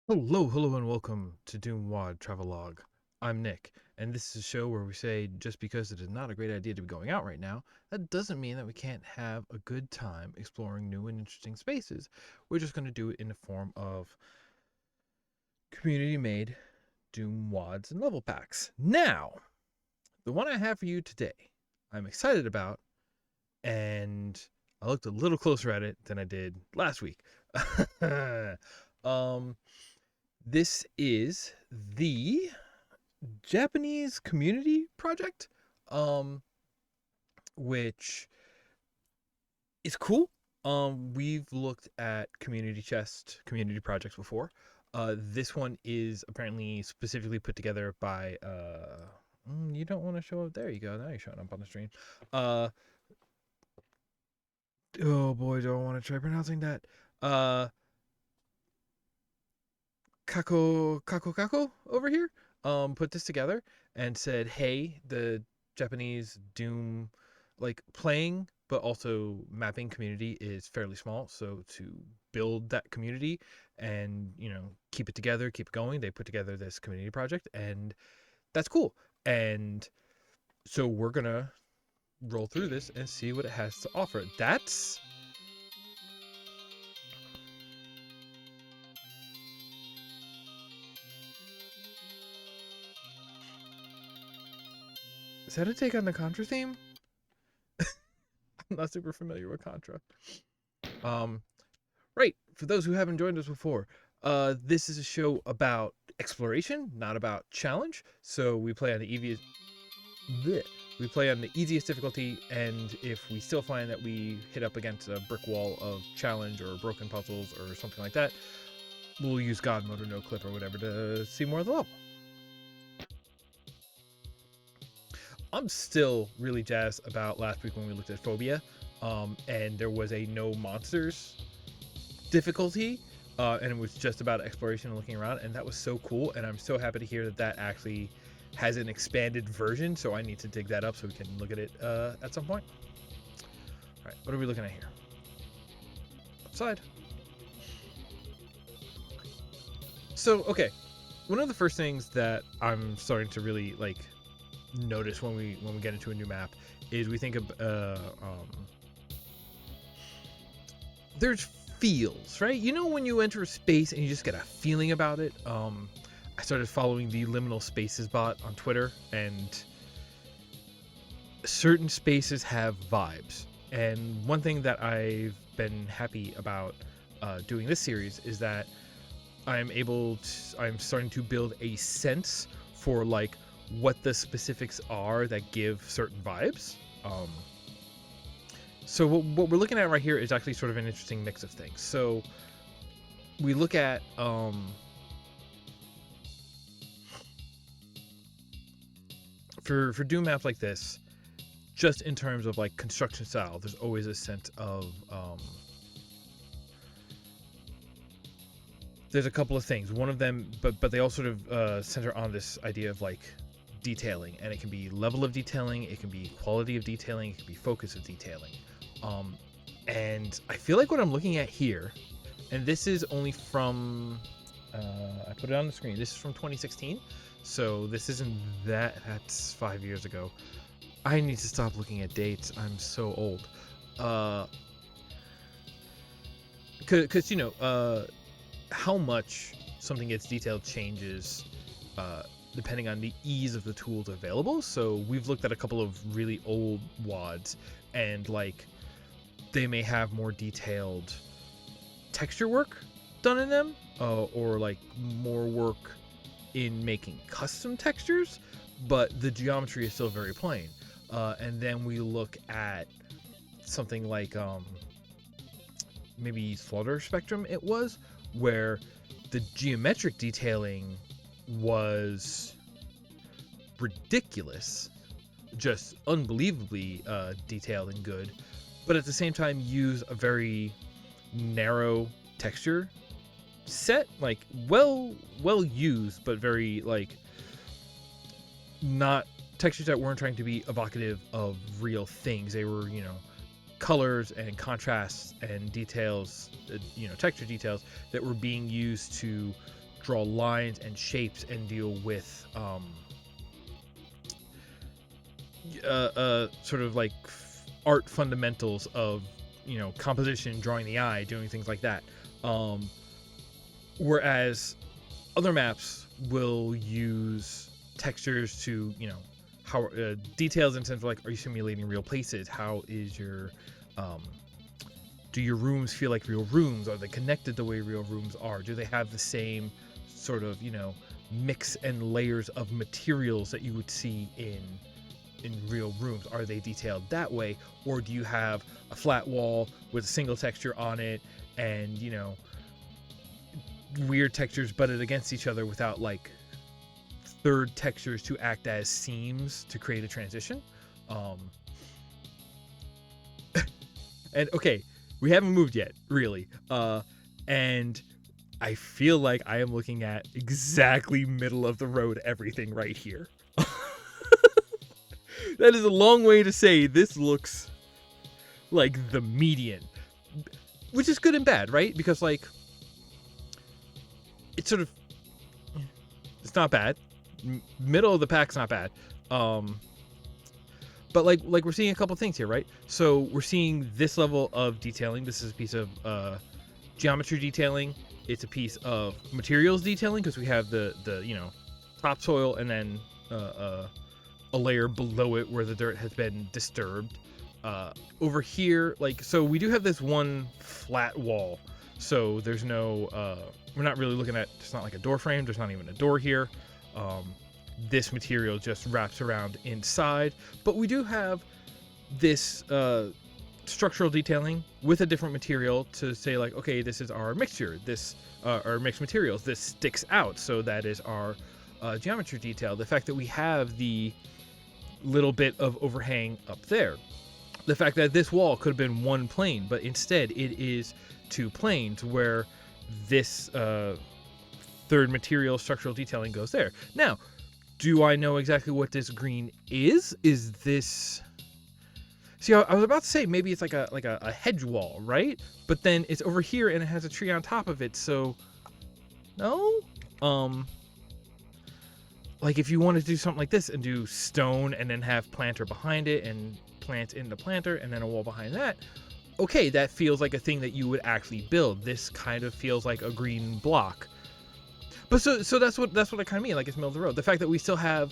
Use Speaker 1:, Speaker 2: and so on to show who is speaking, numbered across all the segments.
Speaker 1: Hello, and welcome to DooM WAD Travelogue. I'm Nick, and this is a show where we say just because it is not a great idea to be going out right now, that doesn't mean that we can't have a good time exploring new and interesting spaces. We're just going to do it in the form of community-made DooM WADs and level packs. Now, the one I have for you today, I'm excited about, and I looked a little closer at it than I did last week. um, this is the Japanese community project, um, which is cool. We've looked at community chest community projects before. This one is apparently specifically put together by you don't want to show up. There you go. Now you're showing up on the screen. Uh, oh boy, do I want to try pronouncing that. Uh, Kako over here put this together and said, "Hey, the Japanese Doom like playing but also mapping community is fairly small, so to build that community and, keep it together, keep it going, they put together this community project and that's cool. And so we're going to roll through this and see what it has to offer. That's Is that a take on the Contra theme? I'm not super familiar with Contra. Um, right. For those who haven't joined us before, this is a show about exploration, not about challenge. So we play on the easiest. We play on the easiest difficulty, and if we still find that we hit up against a brick wall of challenge or broken puzzles or something like that, we'll use God mode or no clip or whatever to see more of the level. I'm still really jazzed about last week when we looked at Phobia, and there was a no monsters difficulty, and it was just about exploration and looking around, and that was so cool. And I'm so happy to hear that that actually has an expanded version. So I need to dig that up so we can look at it at some point. All right, what are we looking at here? Outside. So okay, one of the first things that I'm starting to really like notice when we get into a new map is we think of there's feels, right? You know, when you enter a space and you just get a feeling about it. I started following the Liminal Spaces bot on Twitter, and certain spaces have vibes. And one thing that I've been happy about doing this series is that I'm starting to build a sense for like what the specifics are that give certain vibes. So what we're looking at right here is actually sort of an interesting mix of things. So we look at for Doom maps like this, just in terms of like construction style, there's always a sense of there's a couple of things. One of them, but they all sort of center on this idea of like detailing, and it can be level of detailing, it can be quality of detailing, it can be focus of detailing. And I feel like what I'm looking at here, and this is only from, I put it on the screen, this is from 2016, so this isn't that's 5 years ago. I need to stop looking at dates, I'm so old. Because, how much something gets detailed changes depending on the ease of the tools available. So we've looked at a couple of really old WADs, and like they may have more detailed texture work done in them, or like more work in making custom textures, but the geometry is still very plain. And then we look at something like maybe Flutter Spectrum it was, where the geometric detailing was ridiculous, just unbelievably detailed and good, but at the same time use a very narrow texture set, like well used, but very like not textures that weren't trying to be evocative of real things. They were, colors and contrasts and details, texture details that were being used to draw lines and shapes and deal with sort of like art fundamentals of, you know, composition, drawing the eye, doing things like that. Whereas other maps will use textures to, you know, how details in the sense of like, are you simulating real places? How is your do your rooms feel like real rooms? Are they connected the way real rooms are? Do they have the same sort of, you know, mix and layers of materials that you would see in real rooms? Are they detailed that way? Or do you have a flat wall with a single texture on it and, you know, weird textures butted against each other without like third textures to act as seams to create a transition? And okay, we haven't moved yet, really. And I feel like I am looking at exactly middle of the road everything right here. That is a long way to say this looks like the median, which is good and bad, right? Because like, it's sort of, it's not bad. Middle of the pack's not bad. But like we're seeing a couple things here, right? So we're seeing this level of detailing. This is a piece of geometry detailing. It's a piece of materials detailing because we have the you know, topsoil and then a layer below it where the dirt has been disturbed. Over here, like, so we do have this one flat wall. So there's no, we're not really looking at, it's not like a door frame. There's not even a door here. This material just wraps around inside, but we do have this structural detailing with a different material to say like, okay, this is our mixture, this our mixed materials, this sticks out, so that is our geometry detail. The fact that we have the little bit of overhang up there, the fact that this wall could have been one plane, but instead it is two planes where this third material structural detailing goes there. Now, do I know exactly what this green is? Is this... See, I was about to say maybe it's like a hedge wall, right? But then it's over here and it has a tree on top of it, so... No? Like if you wanted to do something like this and do stone and then have planter behind it and plant in the planter and then a wall behind that, okay, that feels like a thing that you would actually build. This kind of feels like a green block. But so that's what I kind of mean, like it's middle of the road. The fact that we still have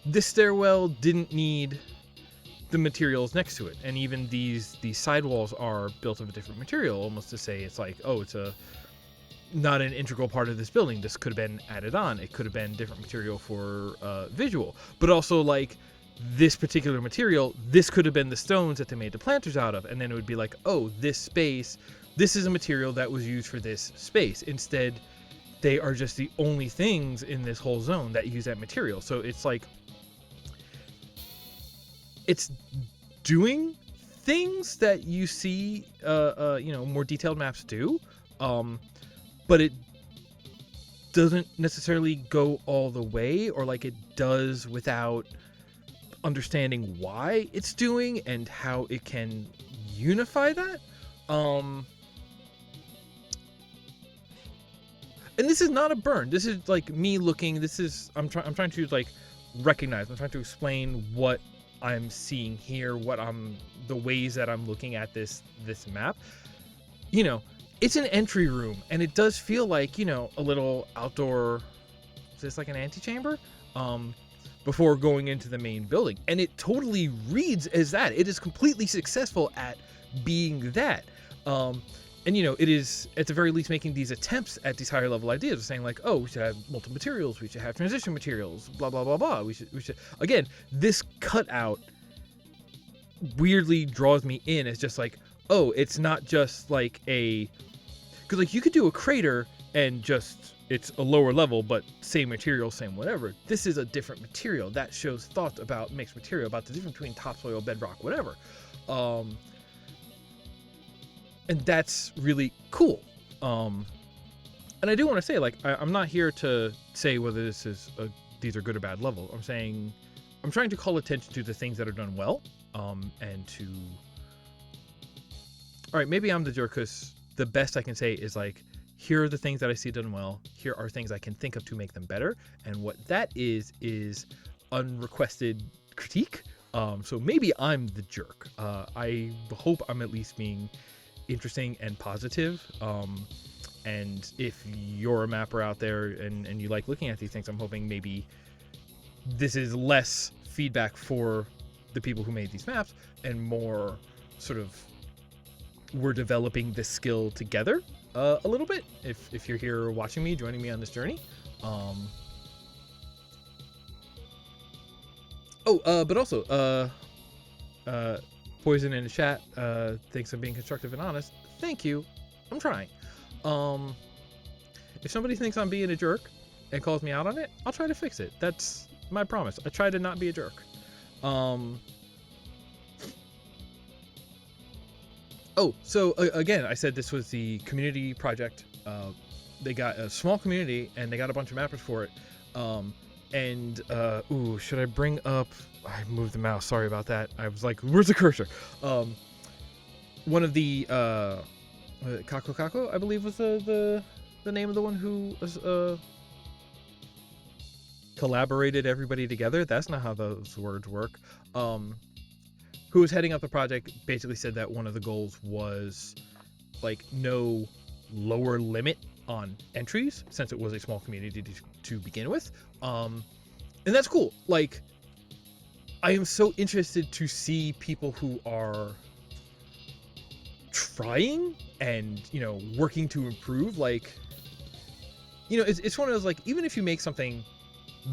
Speaker 1: this stairwell didn't need the materials next to it, and even these sidewalls are built of a different material, almost to say it's like, oh, it's not an integral part of this building. This could have been added on. It could have been different material for visual, but also like this particular material, this could have been the stones that they made the planters out of, and then it would be like, oh, this space, this is a material that was used for this space. Instead, they are just the only things in this whole zone that use that material. So it's like, it's doing things that you see, you know, more detailed maps do, but it doesn't necessarily go all the way, or like it does without understanding why it's doing and how it can unify that. And this is not a burn. This is like me looking. This is I'm trying to like recognize. I'm trying to explain what I'm seeing here. The ways that I'm looking at this map. You know, it's an entry room, and it does feel like, you know, a little outdoor. Is this like an antechamber? Before going into the main building, and it totally reads as that. It is completely successful at being that. And you know, it is at the very least making these attempts at these higher level ideas of saying like, oh, we should have multiple materials, we should have transition materials, blah blah blah blah. We should again, this cutout weirdly draws me in as just like, oh, it's not just like because like you could do a crater and just it's a lower level but same material, same whatever. This is a different material that shows thought about mixed material, about the difference between topsoil, bedrock, whatever. And that's really cool. And I do want to say, like, I'm not here to say whether these are good or bad level. I'm trying to call attention to the things that are done well, and to... All right, maybe I'm the jerk because the best I can say is, like, here are the things that I see done well. Here are things I can think of to make them better. And what that is unrequested critique. So maybe I'm the jerk. I hope I'm at least being interesting and positive. And if you're a mapper out there and you like looking at these things, I'm hoping maybe this is less feedback for the people who made these maps and more sort of we're developing this skill together a little bit. If you're here watching me, joining me on this journey. But also, Poison in the chat thinks I'm being constructive and honest. Thank you. I'm trying. If somebody thinks I'm being a jerk and calls me out on it, I'll try to fix it. That's my promise. I try to not be a jerk. Again, I said this was the community project. They got a small community and they got a bunch of mappers for it. Should I bring up? I moved the mouse. Sorry about that. I was like, where's the cursor? One of the Kako, I believe, was the name of the one who was, collaborated everybody together. That's not how those words work. Who was heading up the project basically said that one of the goals was like no lower limit on entries since it was a small community to begin with. And that's cool. Like, I am so interested to see people who are trying and, working to improve. Like, it's one of those, like, even if you make something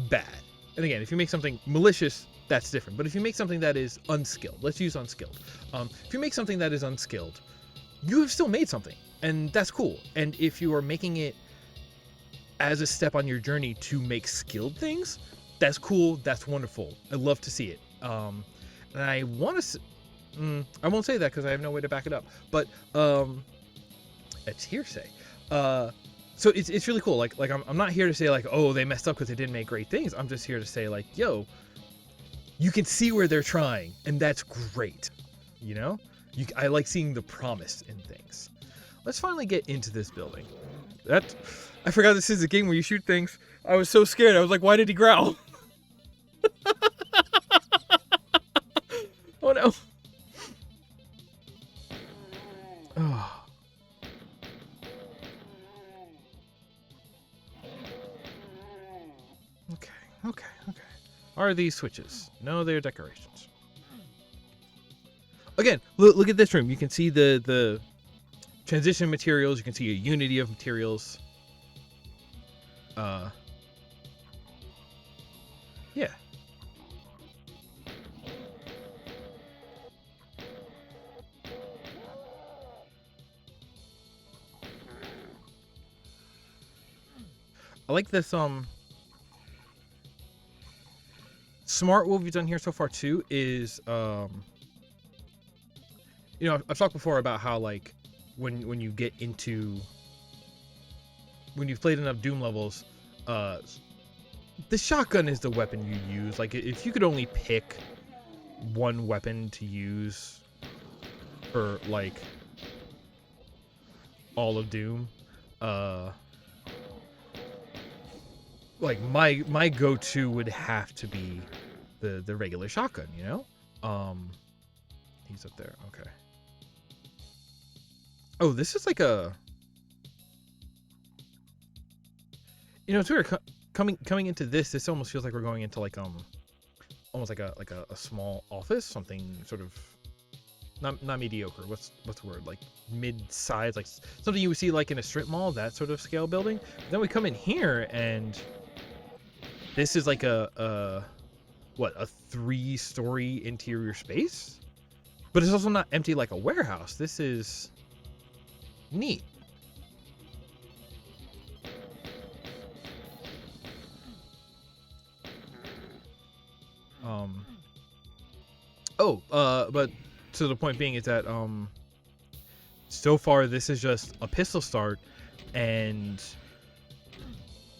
Speaker 1: bad, and again, if you make something malicious, that's different. But if you make something that is unskilled, let's use unskilled. If you make something that is unskilled, you have still made something, and that's cool. And if you are making it as a step on your journey to make skilled things, that's cool. That's wonderful. I love to see it. And I want to, I won't say that because I have no way to back it up, but it's hearsay. So it's really cool. Like I'm not here to say like, oh, they messed up because they didn't make great things. I'm just here to say like, yo, you can see where they're trying, and that's great. I like seeing the promise in things. Let's finally get into this building. I forgot this is a game where you shoot things. I was so scared. I was like, why did he growl? Oh no. Oh. Okay. Are these switches? No, they're decorations. Again, look at this room. You can see the transition materials. You can see a unity of materials. Yeah. I like this, smart what we've done here so far too is, I've talked before about how, like, when you get into, when you've played enough DooM levels, the shotgun is the weapon you use. Like, if you could only pick one weapon to use for, like, all of DooM, like, my go-to would have to be the regular shotgun, He's up there, okay. Oh, this is like a, it's weird. Coming into this almost feels like we're going into like almost like a small office, something sort of not mediocre. What's the word? Like mid-size, like something you would see like in a strip mall, that sort of scale building. Then we come in here and this is like a 3-story interior space, but it's also not empty like a warehouse. This is neat. But to the point being is that so far this is just a pistol start, and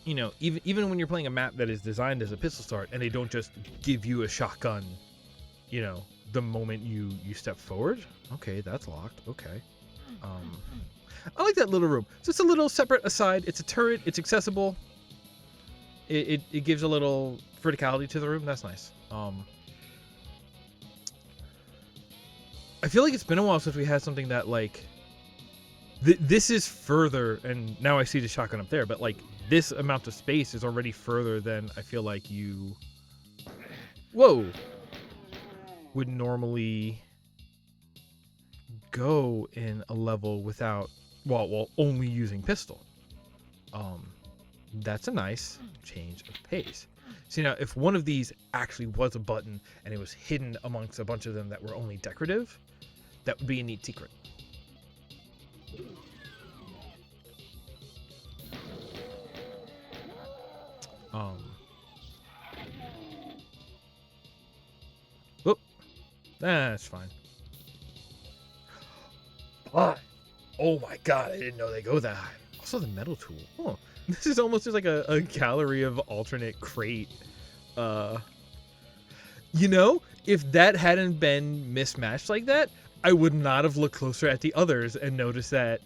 Speaker 1: even when you're playing a map that is designed as a pistol start and they don't just give you a shotgun the moment you step forward. Okay, that's locked. Okay. I like that little room. So it's a little separate aside. It's a turret. It's accessible. It gives a little verticality to the room. That's nice. I feel like it's been a while since we had something that like this is further, and now I see the shotgun up there, but like this amount of space is already further than I feel like you would normally go in a level without while only using pistol. That's a nice change of pace. See, now if one of these actually was a button and it was hidden amongst a bunch of them that were only decorative, that would be a neat secret. Whoop. That's fine. Oh my god, I didn't know they go that high. Also the metal tool. Oh, this is almost just like a gallery of alternate crate. You know, if that hadn't been mismatched like that, I would not have looked closer at the others and noticed that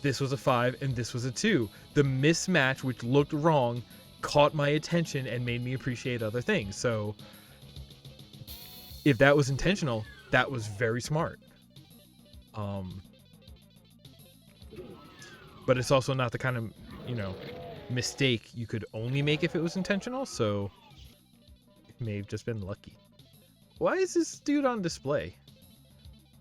Speaker 1: this was a 5 and this was a 2. The mismatch, which looked wrong, caught my attention and made me appreciate other things. So if that was intentional, that was very smart. But it's also not the kind of, you know, mistake you could only make if it was intentional, so it may have just been lucky. Why is this dude on display?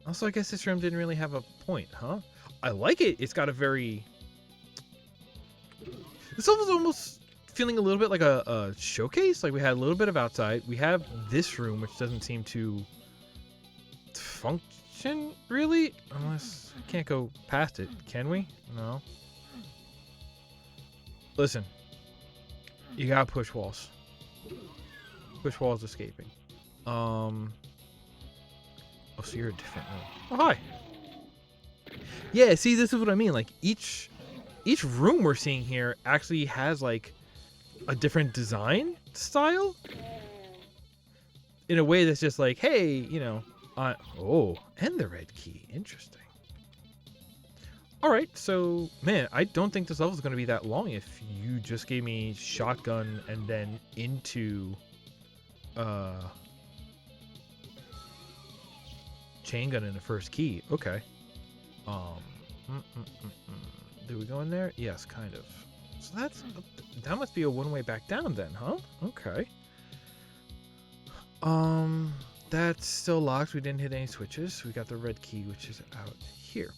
Speaker 1: Also, I guess this room didn't really have a point, huh? I like it. It's got a very... This was almost feeling a little bit like a showcase. Like we had a little bit of outside. We have this room, which doesn't seem to function, really. Unless we can't go past it. Can we? No. Listen. You gotta push walls. Push walls escaping. Oh, so you're a different room. Oh, hi. Yeah, see, this is what I mean. Like, each room we're seeing here actually has, like, a different design style. In a way that's just like, hey, you know, oh, and the red key. Interesting. All right, so, man, I don't think this level is going to be that long if you just gave me shotgun and then into, chain gun in the first key. Okay. Did we go in there? Yes, kind of. So that must be a one-way back down then, huh? Okay. That's still locked. We didn't hit any switches. We got the red key, which is out here.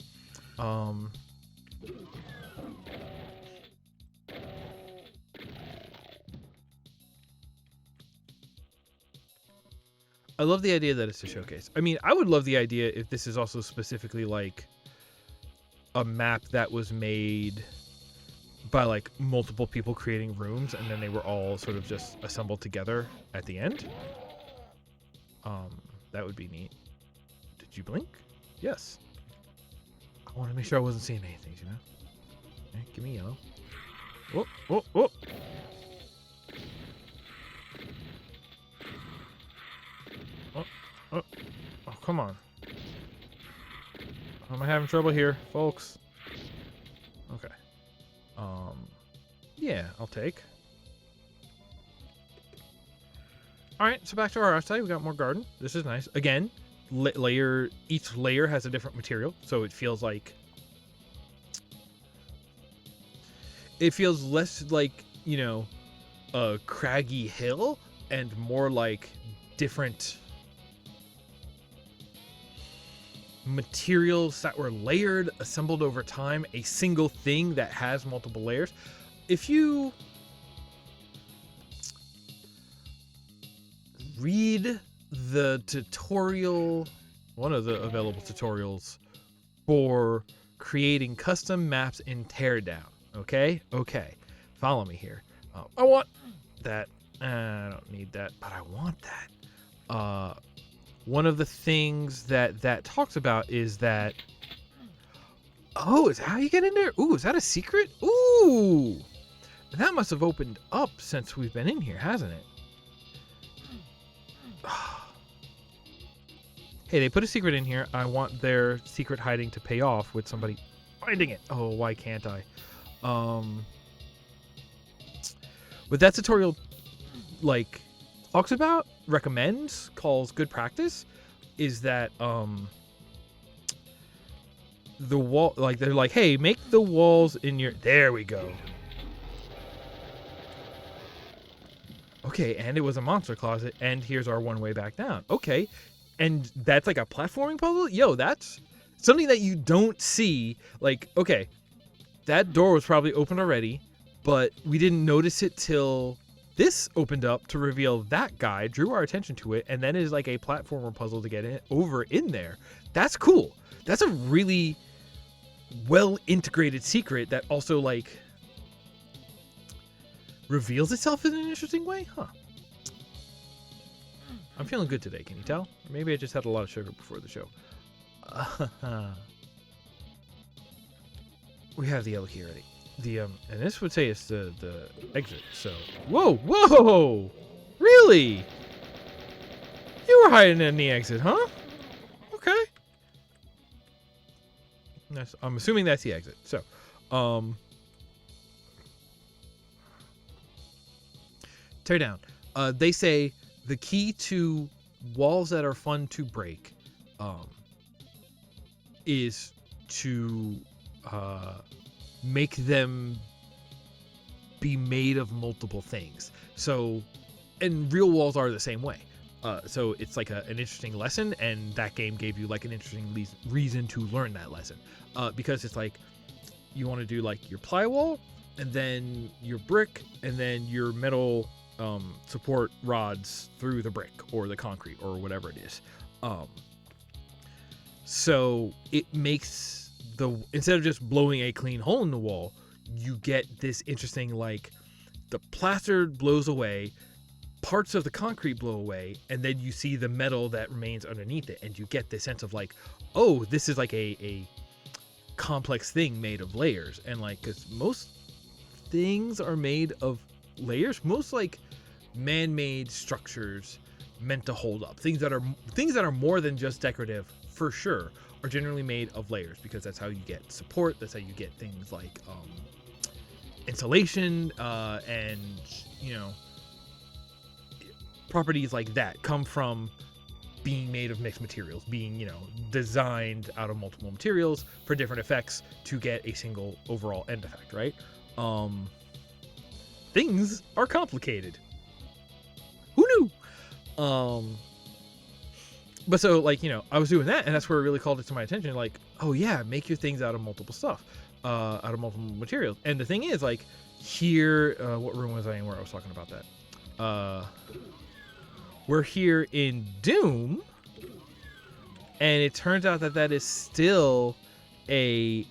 Speaker 1: I love the idea that it's a showcase. I mean, I would love the idea if this is also specifically like a map that was made by like multiple people creating rooms and then they were all sort of just assembled together at the end. That would be neat. Did you blink? Yes. I want to make sure I wasn't seeing anything, you know? Okay, give me yellow. Whoop, whoop, whoop. Oh, come on. Am I having trouble here, folks? Okay. Yeah, I'll take. Alright, so back to our outside. We got more garden. This is nice. Again, each layer has a different material, so it feels like... It feels less like, you know, a craggy hill and more like different materials that were layered, assembled over time, a single thing that has multiple layers. If you read the tutorial, one of the available tutorials for creating custom maps in Teardown, okay, follow me here. I want that. I don't need that, but I want that. One of the things that talks about is that... Oh, is that how you get in there? Ooh, is that a secret? Ooh! That must have opened up since we've been in here, hasn't it? Hey, they put a secret in here. I want their secret hiding to pay off with somebody... finding it. Oh, why can't I? What that tutorial like talks about, recommends, calls good practice, is that the wall, like they're like, hey, make the walls in your, there we go. Okay, and it was a monster closet, and here's our one way back down. Okay, and that's like a platforming puzzle? Yo, that's something that you don't see. Like, okay, that door was probably open already, but we didn't notice it till this opened up to reveal that guy, drew our attention to it, and then is like a platformer puzzle to get it over in there. That's cool. That's a really well integrated secret that also like reveals itself in an interesting way, huh? I'm feeling good today, can you tell? Or maybe I just had a lot of sugar before the show. We have the yellow key already. The and this would say it's the exit. So whoa, really? You were hiding in the exit, huh? Okay. I'm assuming that's the exit. So, tear down. They say the key to walls that are fun to break is to make them be made of multiple things. So, and real walls are the same way. So it's like an interesting lesson, and that game gave you like an interesting reason to learn that lesson. Because it's like you want to do like your plywall, and then your brick, and then your metal support rods through the brick or the concrete or whatever it is. So it makes instead of just blowing a clean hole in the wall, you get this interesting, like, the plaster blows away, parts of the concrete blow away, and then you see the metal that remains underneath it, and you get this sense of like, oh, this is like a complex thing made of layers. And like, because most things are made of layers, most like man-made structures meant to hold up, things that are more than just decorative, for sure, are generally made of layers, because that's how you get support. That's how you get things like insulation, and properties like that come from being made of mixed materials, being designed out of multiple materials for different effects to get a single overall end effect, right? Things are complicated. Who knew? But so, like, I was doing that, and that's where it really called it to my attention. Like, oh yeah, make your things out of multiple stuff, out of multiple materials. And the thing is, like, here, what room was I in where I was talking about that? We're here in DooM, and it turns out that is still a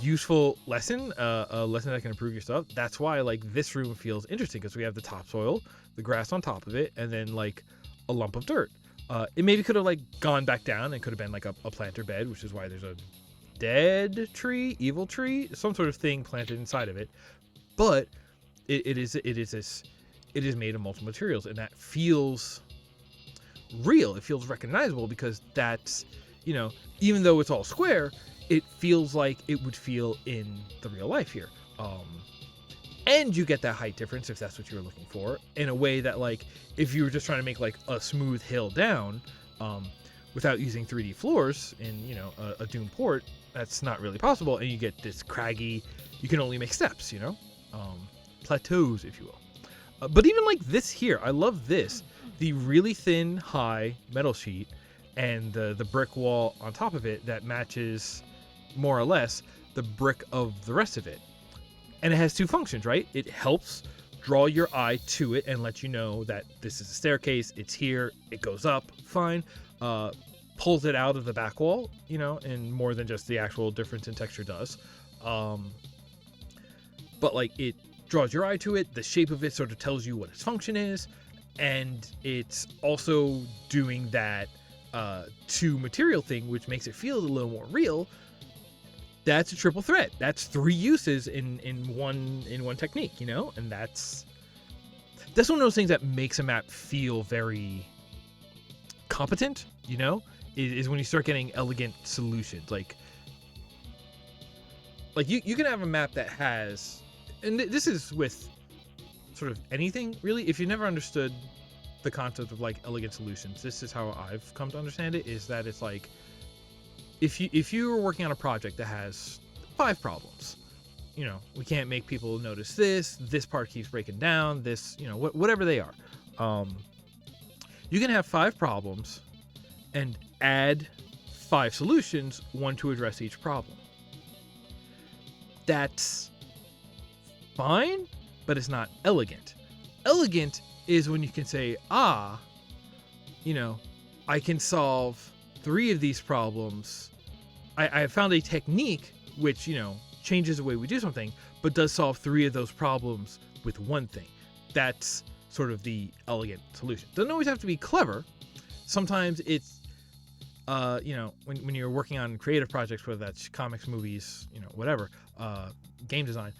Speaker 1: useful lesson, a lesson that can improve your stuff. That's why like this room feels interesting, because we have the topsoil, the grass on top of it, and then like a lump of dirt. It maybe could have like gone back down and could have been like a planter bed, which is why there's a dead tree, evil tree, some sort of thing planted inside of it. But it is made of multiple materials, and that feels real. It feels recognizable, because that's even though it's all square, it feels like it would feel in the real life here. And you get that height difference, if that's what you're looking for, in a way that, like, if you were just trying to make like a smooth hill down, without using 3D floors in, a DooM port, that's not really possible. And you get this craggy, you can only make steps, plateaus, if you will. But even like this here, I love this, the really thin, high metal sheet, and the brick wall on top of it that matches more or less the brick of the rest of it. And it has two functions, right? It helps draw your eye to it and let you know that this is a staircase, it's here, it goes up, fine. Pulls it out of the back wall, and more than just the actual difference in texture does. But like, it draws your eye to it, the shape of it sort of tells you what its function is, and it's also doing that two material thing, which makes it feel a little more real. That's a triple threat. That's three uses in one technique, and that's one of those things that makes a map feel very competent, you know, is when you start getting elegant solutions. Like you can have a map that has, and this is with sort of anything really. If you never understood the concept of like elegant solutions, this is how I've come to understand it, is that it's like if you were working on a project that has 5 problems, you know, we can't make people notice this part keeps breaking down, this, you know, whatever they are, you can have 5 problems and add 5 solutions, one to address each problem. That's fine, but it's not elegant. Elegant is when you can say, you know, I can solve 3 of these problems. I have found a technique which, you know, changes the way we do something, but does solve 3 of those problems with one thing. That's sort of the elegant solution. Doesn't always have to be clever. Sometimes it's, you know, when you're working on creative projects, whether that's comics, movies, you know, whatever, game design,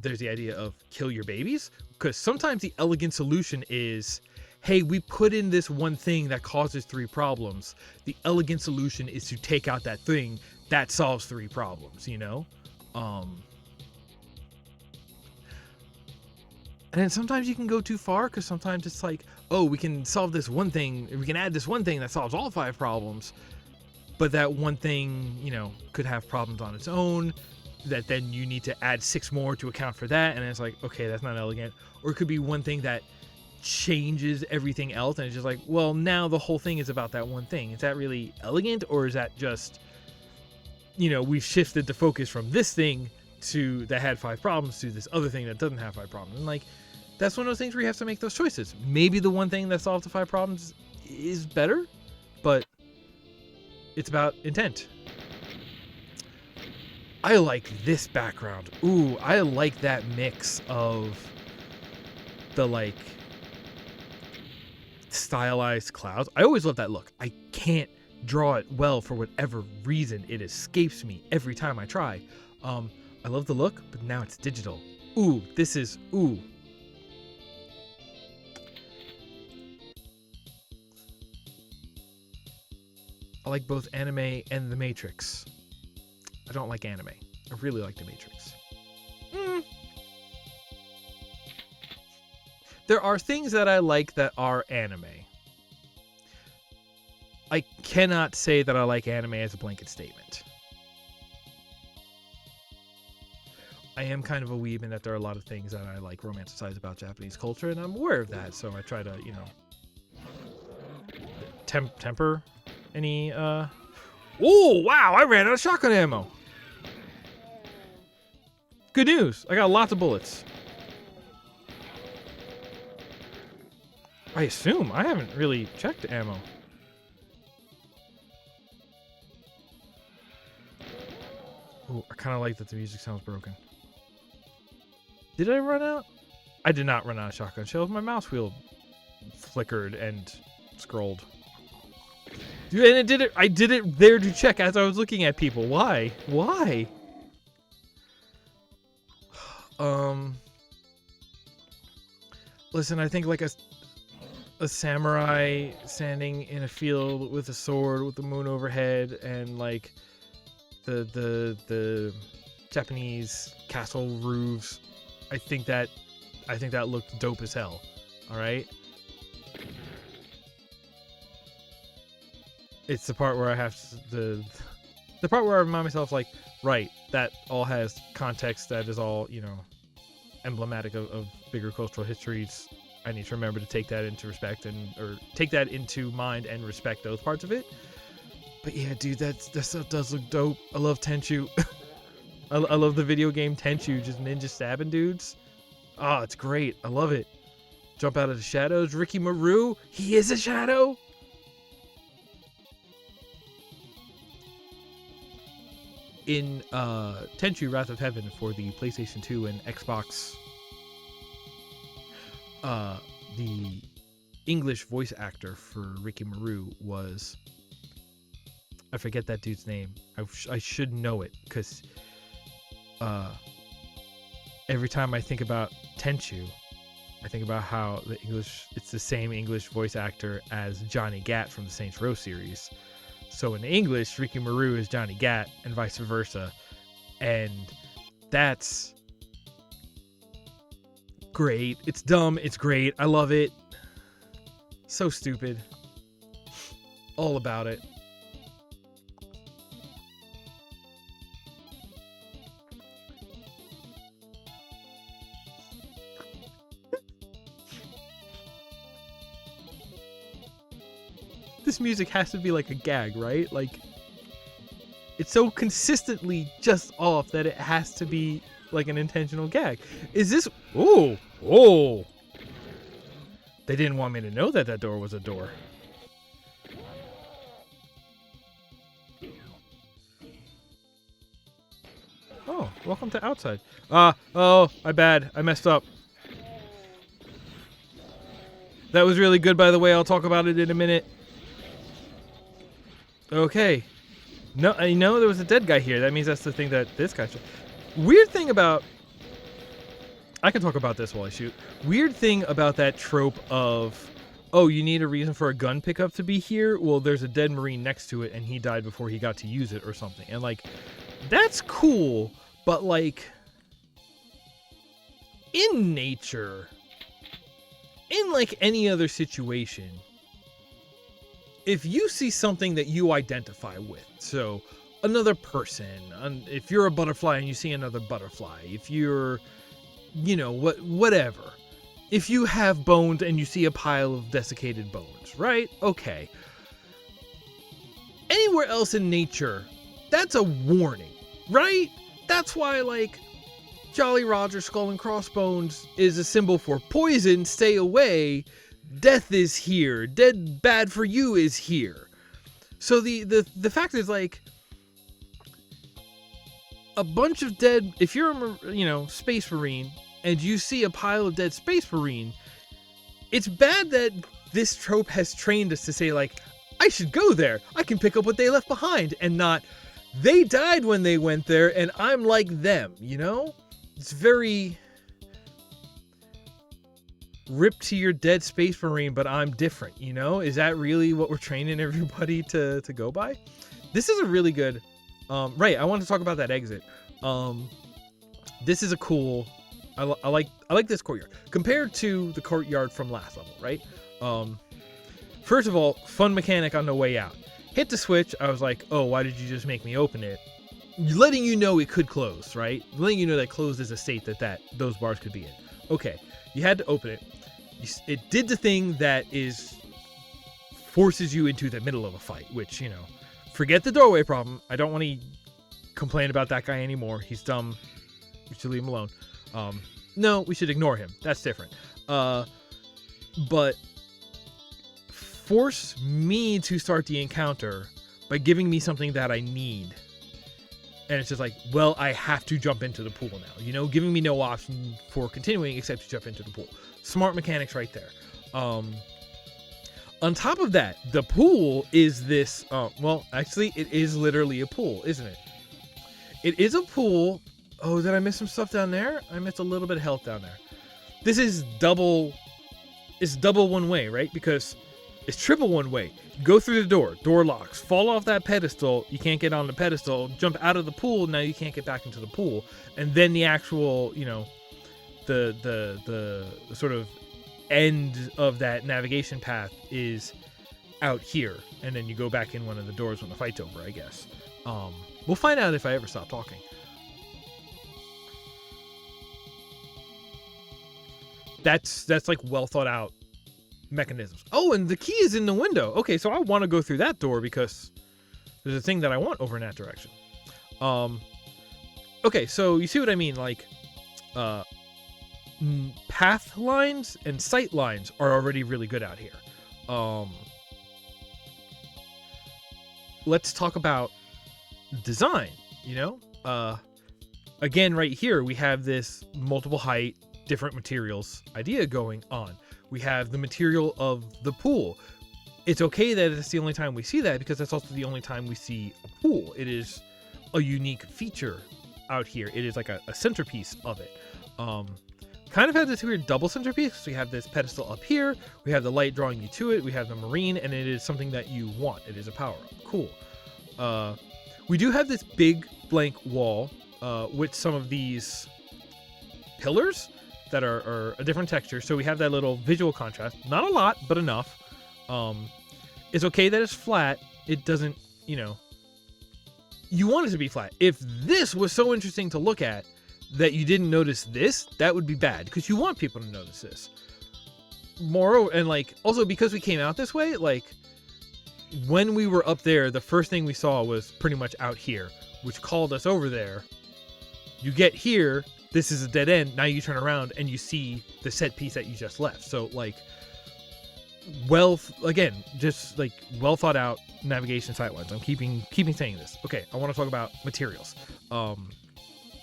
Speaker 1: there's the idea of kill your babies, because sometimes the elegant solution is, hey, we put in this one thing that causes 3 problems. The elegant solution is to take out that thing that solves 3 problems, you know? And then sometimes you can go too far, because sometimes it's like, oh, we can solve this one thing, we can add this one thing that solves all 5 problems, but that one thing, you know, could have problems on its own, that then you need to add 6 more to account for that, and it's like, okay, that's not elegant. Or it could be one thing that changes everything else, and it's just like, well, now the whole thing is about that one thing. Is that really elegant, or is that just, you know, we've shifted the focus from this thing to that had 5 problems to this other thing that doesn't have 5 problems? And like, that's one of those things where you have to make those choices. Maybe the one thing that solves the 5 problems is better, but it's about intent. I like this background. Ooh, I like that mix of the like stylized clouds. I always love that look. I can't draw it well for whatever reason. It escapes me every time I try. I love the look, but now it's digital. Ooh, this is, ooh. I like both anime and The Matrix. I don't like anime. I really like The Matrix. There are things that I like that are anime. I cannot say that I like anime as a blanket statement. I am kind of a weeb in that there are a lot of things that I like romanticize about Japanese culture, and I'm aware of that, so I try to, you know, temper any, Oh, wow, I ran out of shotgun ammo. Good news, I got lots of bullets. I assume. I haven't really checked ammo. Ooh, I kind of like that the music sounds broken. Did I run out? I did not run out of shotgun shells. My mouse wheel flickered and scrolled. Dude, and it did it. I did it there to check as I was looking at people. Why? Why? Listen, I think like a samurai standing in a field with a sword with the moon overhead and like the Japanese castle roofs. I think that looked dope as hell. All right. It's the part where I have the part where I remind myself, like, right, that all has context, that is all, you know, emblematic of bigger cultural histories. I need to remember to take that into respect or take that into mind and respect those parts of it. But yeah, dude, that stuff does look dope. I love Tenchu. I love the video game Tenchu, just ninja stabbing dudes. Oh, it's great. I love it. Jump out of the shadows. Ricky Maru, he is a shadow. In Tenchu Wrath of Heaven for the PlayStation 2 and Xbox, the English voice actor for Ricky Maru was, I forget that dude's name. I should know it, because every time I think about Tenchu, I think about how it's the same English voice actor as Johnny Gat from the Saints Row series. So in English, Ricky Maru is Johnny Gat and vice versa. And that's great. It's dumb. It's great. I love it. So stupid. All about it. This music has to be like a gag, right? Like, it's so consistently just off that it has to be like an intentional gag. Is this... Oh! They didn't want me to know that that door was a door. Oh, welcome to outside. Oh, I messed up. That was really good, by the way. I'll talk about it in a minute. Okay. No, I know there was a dead guy here. That means that's the thing that this guy should... Weird thing about... I can talk about this while I shoot. Weird thing about that trope of, oh, you need a reason for a gun pickup to be here? Well, there's a dead Marine next to it, and he died before he got to use it or something. And, like, that's cool, but, like, in nature, in, like, any other situation... If you see something that you identify with, so another person, if you're a butterfly and you see another butterfly, if you're, you know, whatever. If you have bones and you see a pile of desiccated bones, right? Okay. Anywhere else in nature, that's a warning, right? That's why, like, Jolly Roger Skull and Crossbones is a symbol for poison, stay away. Death is here. Dead bad for you is here. So the fact is, like, a bunch of dead... If you're a, Space Marine and you see a pile of dead Space Marine, it's bad that this trope has trained us to say, like, I should go there. I can pick up what they left behind, and not, they died when they went there and I'm like them, you know? It's very... Rip to your dead Space Marine, but I'm different, you know? Is that really what we're training everybody to go by? This is a really good... right, I want to talk about that exit. This is a cool... I like this courtyard. Compared to the courtyard from last level, right? First of all, fun mechanic on the way out. Hit the switch, I was like, oh, why did you just make me open it? Letting you know it could close, right? Letting you know that closed is a state that those bars could be in. Okay, you had to open it. It did the thing that forces you into the middle of a fight, which, forget the doorway problem. I don't want to complain about that guy anymore. He's dumb. We should leave him alone. No, we should ignore him. That's different. But force me to start the encounter by giving me something that I need. And it's just like, well, I have to jump into the pool now, giving me no option for continuing except to jump into the pool. Smart mechanics right there. On top of that, the pool is this, well, actually, it is literally a pool, isn't it? It is a pool. Oh, did I miss some stuff down there? I missed a little bit of health down there. This is double one way, right? Because it's triple one way. Go through the door locks, fall off that pedestal, you can't get on the pedestal, jump out of the pool, now you can't get back into the pool. And then the actual, the sort of end of that navigation path is out here. And then you go back in one of the doors when the fight's over, I guess. We'll find out if I ever stop talking. That's like well thought out mechanisms. Oh, and the key is in the window. Okay, so I want to go through that door because there's a thing that I want over in that direction. Okay, so you see what I mean? Like, path lines and sight lines are already really good out here. Let's talk about design, Again, right here, we have this multiple height, different materials idea going on. We have the material of the pool. It's okay that it's the only time we see that because that's also the only time we see a pool. It is a unique feature out here. It is like a centerpiece of it. kind of have this weird double centerpiece. So we have this pedestal up here, we have the light drawing you to it, we have the marine, and it is something that you want. It is a power-up. Cool. We do have this big blank wall with some of these pillars that are a different texture. So we have that little visual contrast. Not a lot, but enough. It's okay that it's flat. It doesn't, you want it to be flat. If this was so interesting to look at that you didn't notice this, that would be bad, because you want people to notice this. Moreover, and also because we came out this way, when we were up there, the first thing we saw was pretty much out here, which called us over there. You get here, this is a dead end. Now you turn around and you see the set piece that you just left. So well thought out navigation sightlines. I'm keeping saying this. Okay, I want to talk about materials.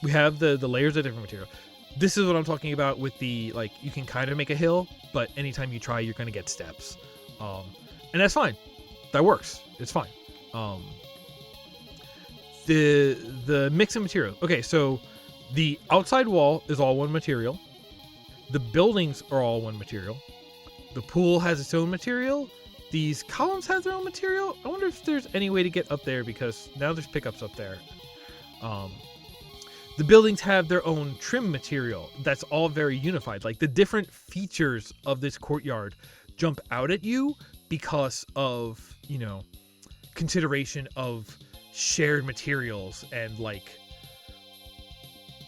Speaker 1: We have the layers of different material. This is what I'm talking about with the, you can kind of make a hill, but anytime you try, you're going to get steps. And that's fine. That works. It's fine. The mix of materials. Okay, so the outside wall is all one material. The buildings are all one material. The pool has its own material. These columns have their own material. I wonder if there's any way to get up there, because now there's pickups up there. The buildings have their own trim material. That's all very unified. The different features of this courtyard jump out at you because of, consideration of shared materials, and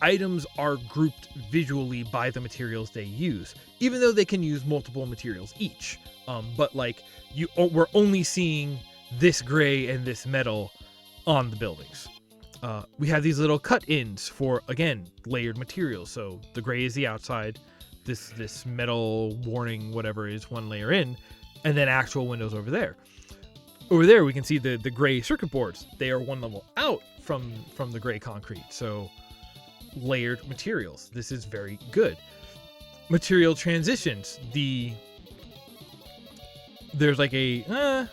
Speaker 1: items are grouped visually by the materials they use, even though they can use multiple materials each. But we're only seeing this gray and this metal on the buildings. We have these little cut-ins for, again, layered materials. So the gray is the outside, this metal warning whatever is one layer in, and then actual windows over there. Over there we can see the gray circuit boards. They are one level out from the gray concrete. So layered materials. This is very good. Material transitions. There's it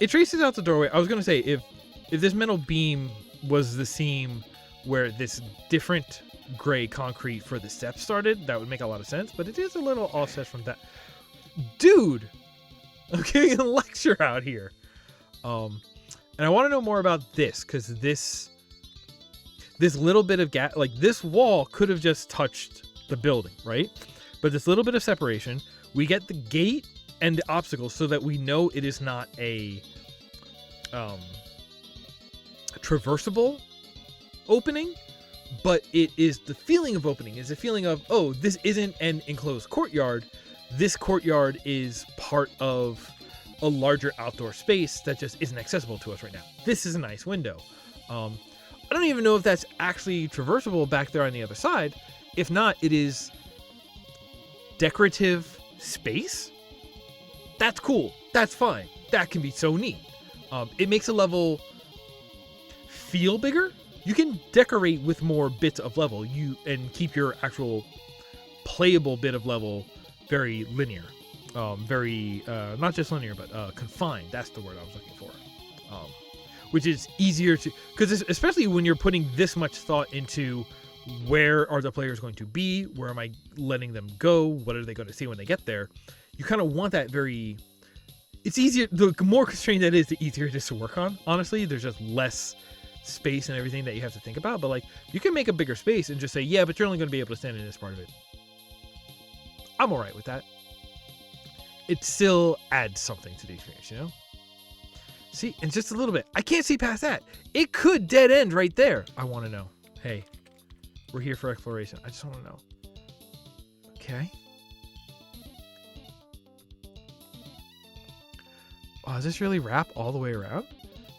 Speaker 1: traces out the doorway. I was gonna say, if this metal beam was the seam where this different gray concrete for the steps started, that would make a lot of sense, but it is a little offset from that. Dude, I'm giving a lecture out here. And I want to know more about this, because this little bit of gap, this wall could have just touched the building, right? But this little bit of separation, we get the gate and the obstacles so that we know it is not a traversable opening, but it is the feeling of opening. Is a feeling of, oh, this isn't an enclosed courtyard. This courtyard is part of a larger outdoor space that just isn't accessible to us right now. This is a nice window. I don't even know if that's actually traversable back there on the other side. If not, it is decorative space. That's cool. That's fine. That can be so neat. It makes a level feel bigger. You can decorate with more bits of level and keep your actual playable bit of level very linear, very not just linear, but confined. That's the word I was looking for. Which is easier to, because especially when you're putting this much thought into where are the players going to be, where am I letting them go, what are they going to see when they get there, you kind of want that very. It's easier. The more constrained that is, the easier it is to work on. Honestly, there's just less space and everything that you have to think about. But you can make a bigger space and just say, yeah, but you're only going to be able to stand in this part of it. I'm all right with that. It still adds something to the experience, See, and just a little bit. I can't see past that. It could dead end right there. I want to know. Hey, we're here for exploration. I just want to know. Okay. Oh, does this really wrap all the way around?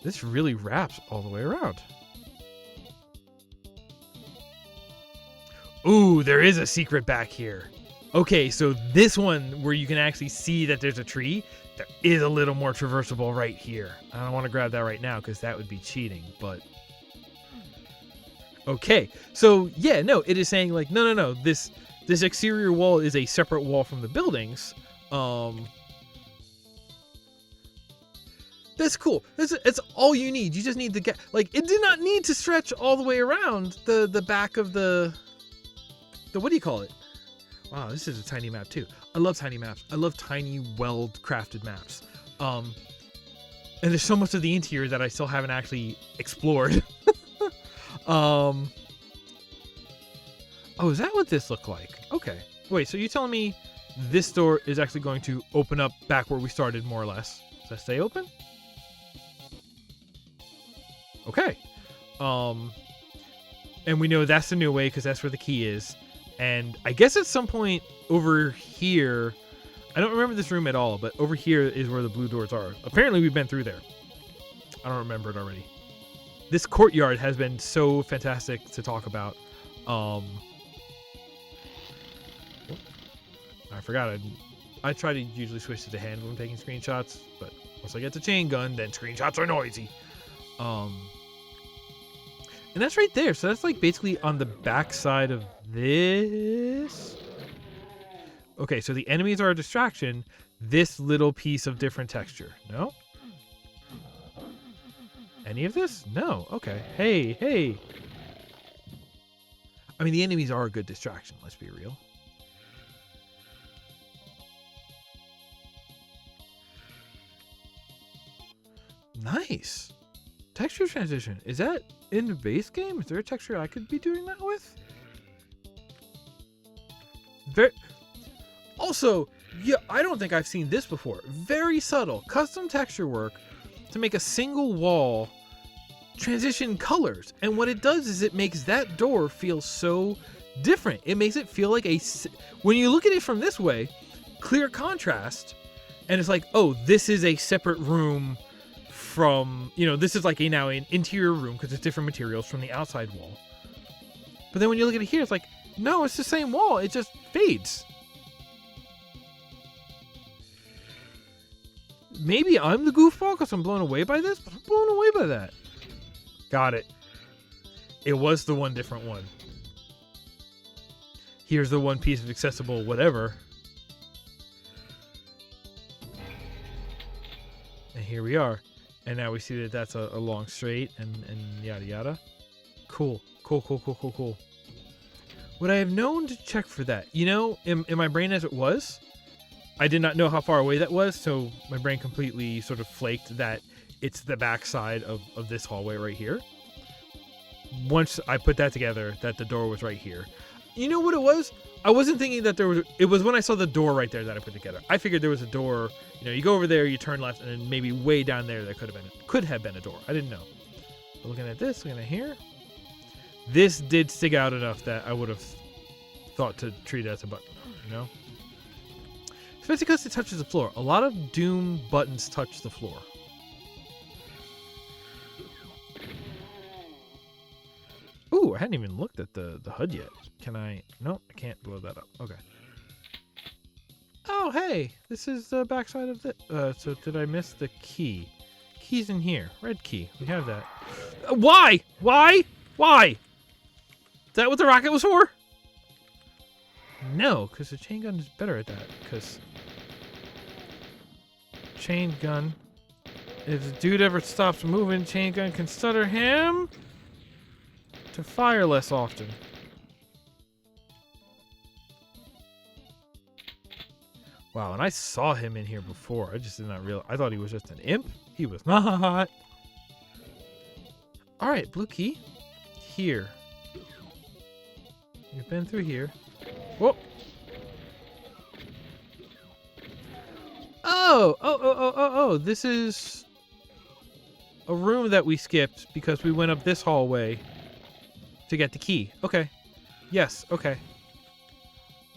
Speaker 1: This really wraps all the way around. Ooh, there is a secret back here. Okay, so this one where you can actually see that there's a tree, there is a little more traversable right here. I don't want to grab that right now because that would be cheating, but... Okay, so yeah, no, it is saying no, this exterior wall is a separate wall from the buildings. That's cool. It's all you need. You just need the gap. It did not need to stretch all the way around the back of the what do you call it? Wow, this is a tiny map too. I love tiny maps. I love tiny, well-crafted maps. And there's so much of the interior that I still haven't actually explored. Oh, is that what this looked like? Okay. Wait, so you're telling me this door is actually going to open up back where we started, more or less? Does that stay open? Okay. And we know that's the new way because that's where the key is. And I guess at some point over here, I don't remember this room at all, but over here is where the blue doors are. Apparently we've been through there. I don't remember it already. This courtyard has been so fantastic to talk about. I forgot. I try to usually switch to the hand when taking screenshots, but once I get the chain gun, then screenshots are noisy. And that's right there. So that's like basically on the back side of this. Okay, so the enemies are a distraction. This little piece of different texture. No? Any of this? No. Okay. Hey, hey. I mean, the enemies are a good distraction. Let's be real. Nice. Texture transition. Is that in the base game? Is there a texture I could be doing that with? Also, yeah, I don't think I've seen this before. Very subtle. Custom texture work to make a single wall transition colors. And what it does is it makes that door feel so different. It makes it feel like when you look at it from this way, clear contrast, and it's like, oh, this is a separate room from, this is like now an interior room because it's different materials from the outside wall. But then when you look at it here, it's like, no, it's the same wall. It just fades. Maybe I'm the goofball because I'm blown away by this, but I'm blown away by that. Got it. It was the one different one. Here's the one piece of accessible whatever. And here we are. And now we see that that's a long straight and yada yada. Cool. Cool. Would I have known to check for that? In my brain as it was, I did not know how far away that was, so my brain completely sort of flaked that it's the backside of this hallway right here. Once I put that together, that the door was right here. You know what it was? I wasn't thinking that it was when I saw the door right there that I put together. I figured there was a door, you go over there, you turn left, and then maybe way down there could have been a door. I didn't know. But looking at this, looking at here, this did stick out enough that I would have thought to treat it as a button, Especially because it touches the floor. A lot of DooM buttons touch the floor. Ooh, I hadn't even looked at the HUD yet. Can I? Nope, I can't blow that up. Okay. Oh, hey, this is the backside of the. So did I miss the key? Key's in here. Red key. We have that. Why? Why? Is that what the rocket was for? No, because the chain gun is better at that. Because chain gun. If the dude ever stops moving, chain gun can stutter him to fire less often. Wow, and I saw him in here before. I just did not realize. I thought he was just an imp. He was not. All right, blue key. Here. You've been through here. Whoa. Oh. This is a room that we skipped because we went up this hallway to get the key. Okay. Yes, okay.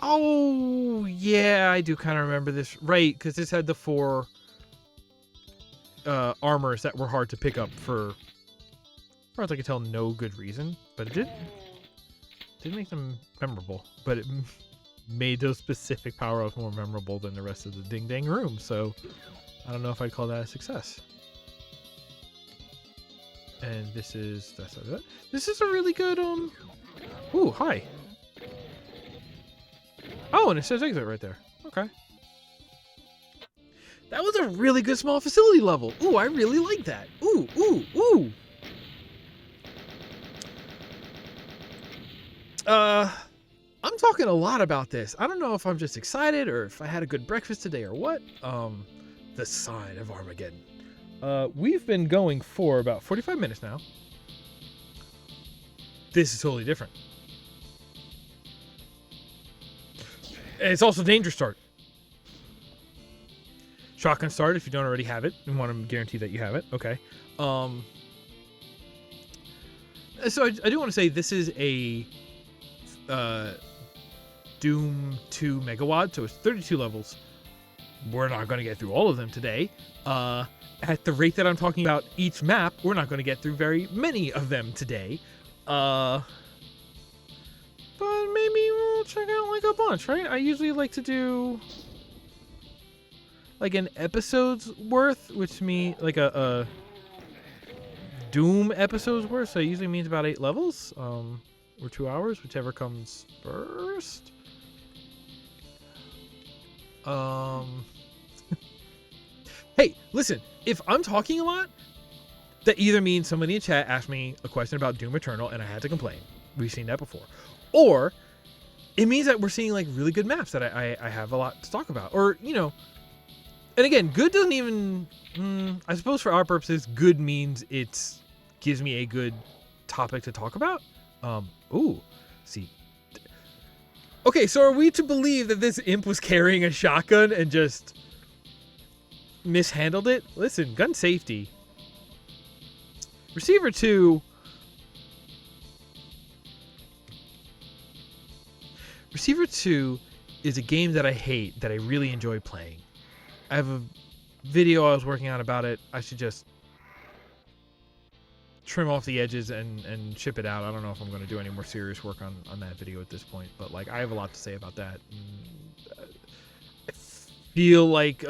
Speaker 1: Oh, yeah, I do kind of remember this. Right, because this had the 4 armors that were hard to pick up for, as far as I could tell, no good reason. But it did make them memorable. But it made those specific power-ups more memorable than the rest of the ding-dang room. So I don't know if I'd call that a success. And this is a really good ooh, hi. Oh, and it says exit right there. Okay. That was a really good small facility level. Ooh, I really like that. Ooh. I'm I'm talking a lot about this. I don't know if I'm just excited or if I had a good breakfast today or what. The Sign of Armageddon. We've been going for about 45 minutes now. This is totally different. And it's also Danger Start. Shotgun Start if you don't already have it. We want to guarantee that you have it. Okay. So I do want to say this is a DooM 2 MW, so it's 32 levels. We're not going to get through all of them today. At the rate that I'm talking about each map, we're not going to get through very many of them today. But maybe we'll check out like a bunch, right? I usually like to do like an episode's worth, which means like a DooM episode's worth. So it usually means about 8 levels, or 2 hours, whichever comes first. Hey, listen, if I'm talking a lot, that either means somebody in chat asked me a question about Doom Eternal and I had to complain. We've seen that before. Or it means that we're seeing like really good maps that I have a lot to talk about. Or, you know, and again, good doesn't even, I suppose for our purposes, good means it gives me a good topic to talk about. See. Okay, so are we to believe that this imp was carrying a shotgun and just mishandled it? Listen, gun safety. Receiver 2. Receiver 2 is a game that I hate, that I really enjoy playing. I have a video I was working on about it. I should just trim off the edges and ship it out. I don't know if I'm going to do any more serious work on that video at this point, but like I have a lot to say about that. I feel like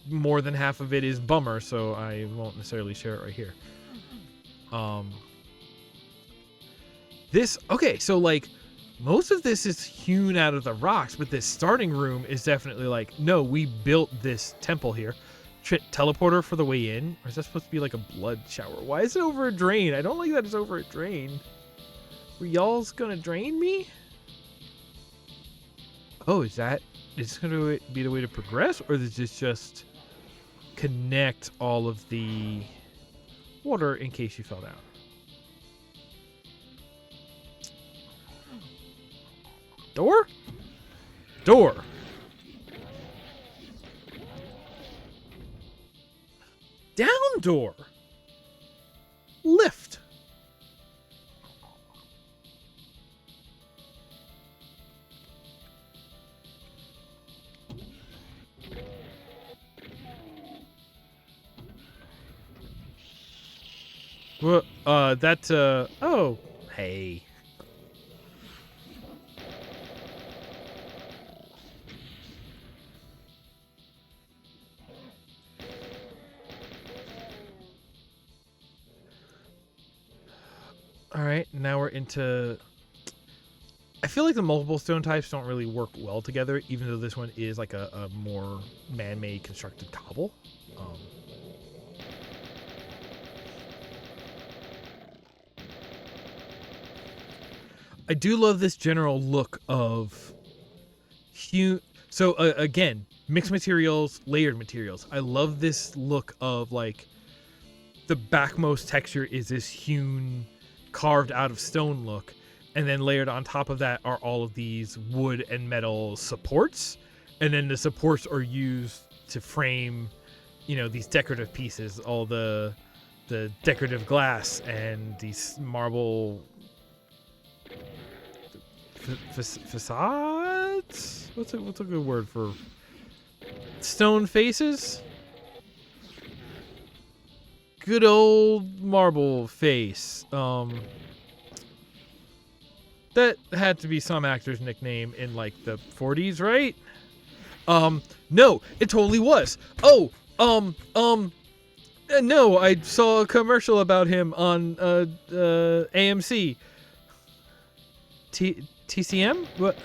Speaker 1: more than half of it is bummer, so I won't necessarily share it right here. So like most of this is hewn out of the rocks, but this starting room is definitely like, no, we built this temple here. Teleporter for the way in? Or is that supposed to be like a blood shower? Why is it over a drain? I don't like that it's over a drain. Were y'all's gonna drain me? Oh, is this gonna be the way to progress? Or does this just connect all of the water in case you fell down? Door? Door. Down door. Lift. Well, oh, hey. All right, now we're into... I feel like the multiple stone types don't really work well together, even though this one is like a more man-made constructed cobble. I do love this general look of again, mixed materials, layered materials. I love this look of like the backmost texture is this hewn, carved out of stone look, and then layered on top of that are all of these wood and metal supports, and then the supports are used to frame, you know, these decorative pieces, all the decorative glass and these marble facades. What's a good word for stone faces? Good old marble face. That had to be some actor's nickname in like the 40s, right? No, it totally was. No, I saw a commercial about him on AMC. TCM? What?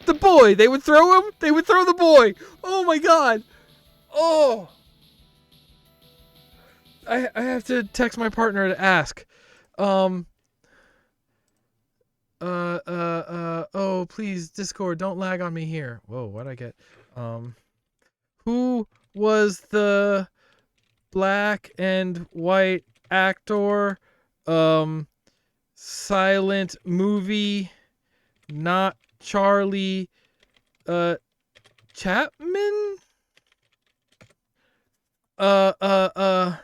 Speaker 1: The boy! They would throw him? They would throw the boy! Oh my god! Oh! I have to text my partner to ask. Um. Oh, please, Discord, don't lag on me here. Whoa, what'd I get? Who was the black and white actor? Silent movie, not Charlie, Chapman? Uh, uh, uh,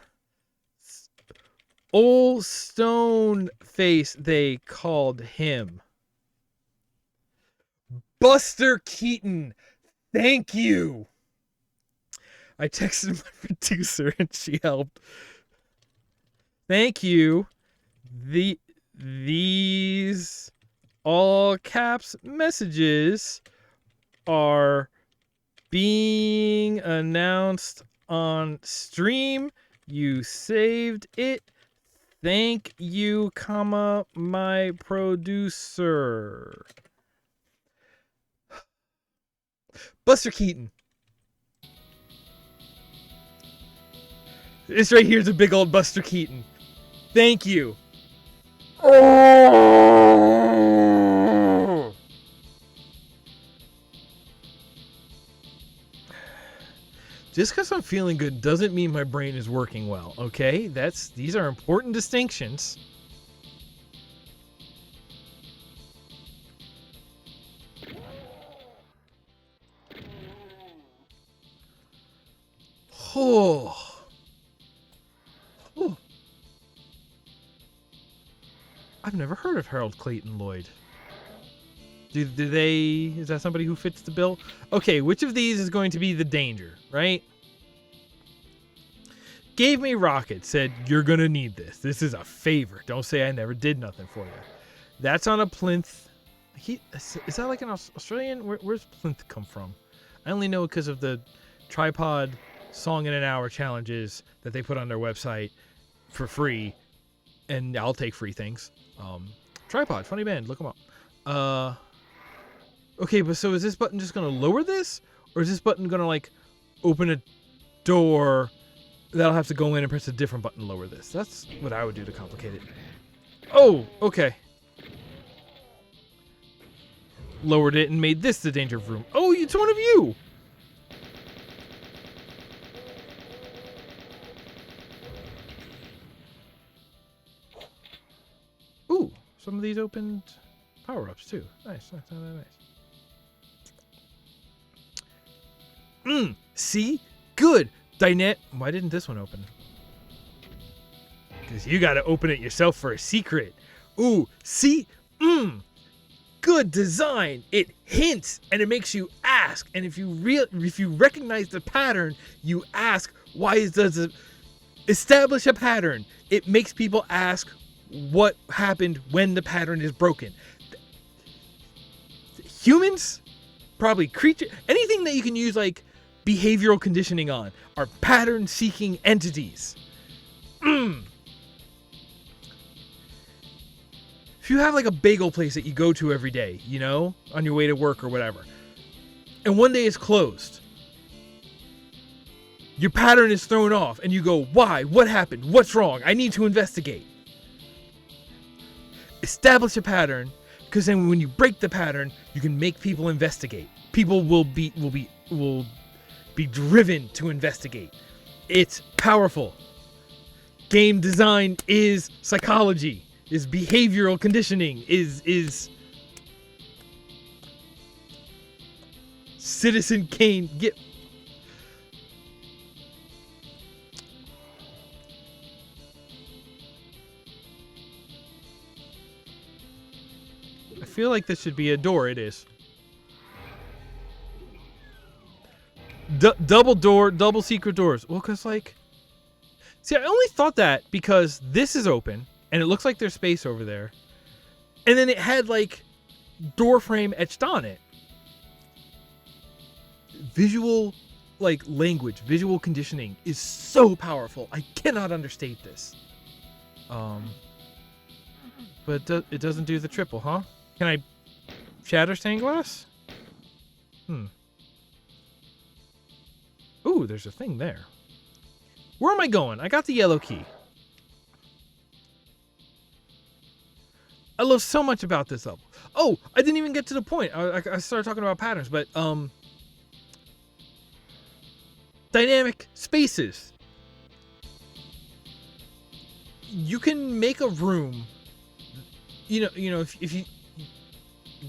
Speaker 1: Old Stone Face, they called him. Buster Keaton. Thank you. I texted my producer and she helped. Thank you. These all caps messages are being announced on stream. You saved it. Thank you, comma, my producer. Buster Keaton. This right here is a big old Buster Keaton. Thank you. Oh! Just because I'm feeling good doesn't mean my brain is working well, okay? These are important distinctions. Oh. Oh. I've never heard of Harold Clayton Lloyd. Is that somebody who fits the bill? Okay, which of these is going to be the danger, right? Gave me rocket, said, you're going to need this. This is a favor. Don't say I never did nothing for you. That's on a plinth. Is that like an Australian? Where's plinth come from? I only know it because of the tripod song in an hour challenges that they put on their website for free. And I'll take free things. Tripod, funny band, look them up. Okay, but so is this button just going to lower this? Or is this button going to, like, open a door that'll have to go in and press a different button to lower this? That's what I would do to complicate it. Oh, okay. Lowered it and made this the danger room. Oh, it's one of you! Ooh, some of these opened power-ups, too. Nice. See? Good. Dinette. Why didn't this one open? Because you got to open it yourself for a secret. Ooh, see? Good design. It hints and it makes you ask. And if you recognize the pattern, you ask, why does it establish a pattern? It makes people ask what happened when the pattern is broken. Humans, probably creature, anything that you can use like behavioral conditioning on are pattern-seeking entities. If you have like a bagel place that you go to every day, you know, on your way to work or whatever, and one day it's closed, your pattern is thrown off and you go, why? What happened? What's wrong? I need to investigate. Establish a pattern, because then when you break the pattern, you can make people investigate. People will be driven to investigate. It's powerful. Game design is psychology, is behavioral conditioning, is Citizen Kane. I feel like this should be a door. It is. Double door, double secret doors. Well, because, like... See, I only thought that because this is open, and it looks like there's space over there. And then it had, like, door frame etched on it. Visual, like, language, visual conditioning is so powerful. I cannot understate this. But it doesn't do the triple, huh? Can I shatter stained glass? Ooh, there's a thing there. Where am I going? I got the yellow key. I love so much about this level. Oh, I didn't even get to the point. I started talking about patterns, but dynamic spaces. You can make a room. You know, if you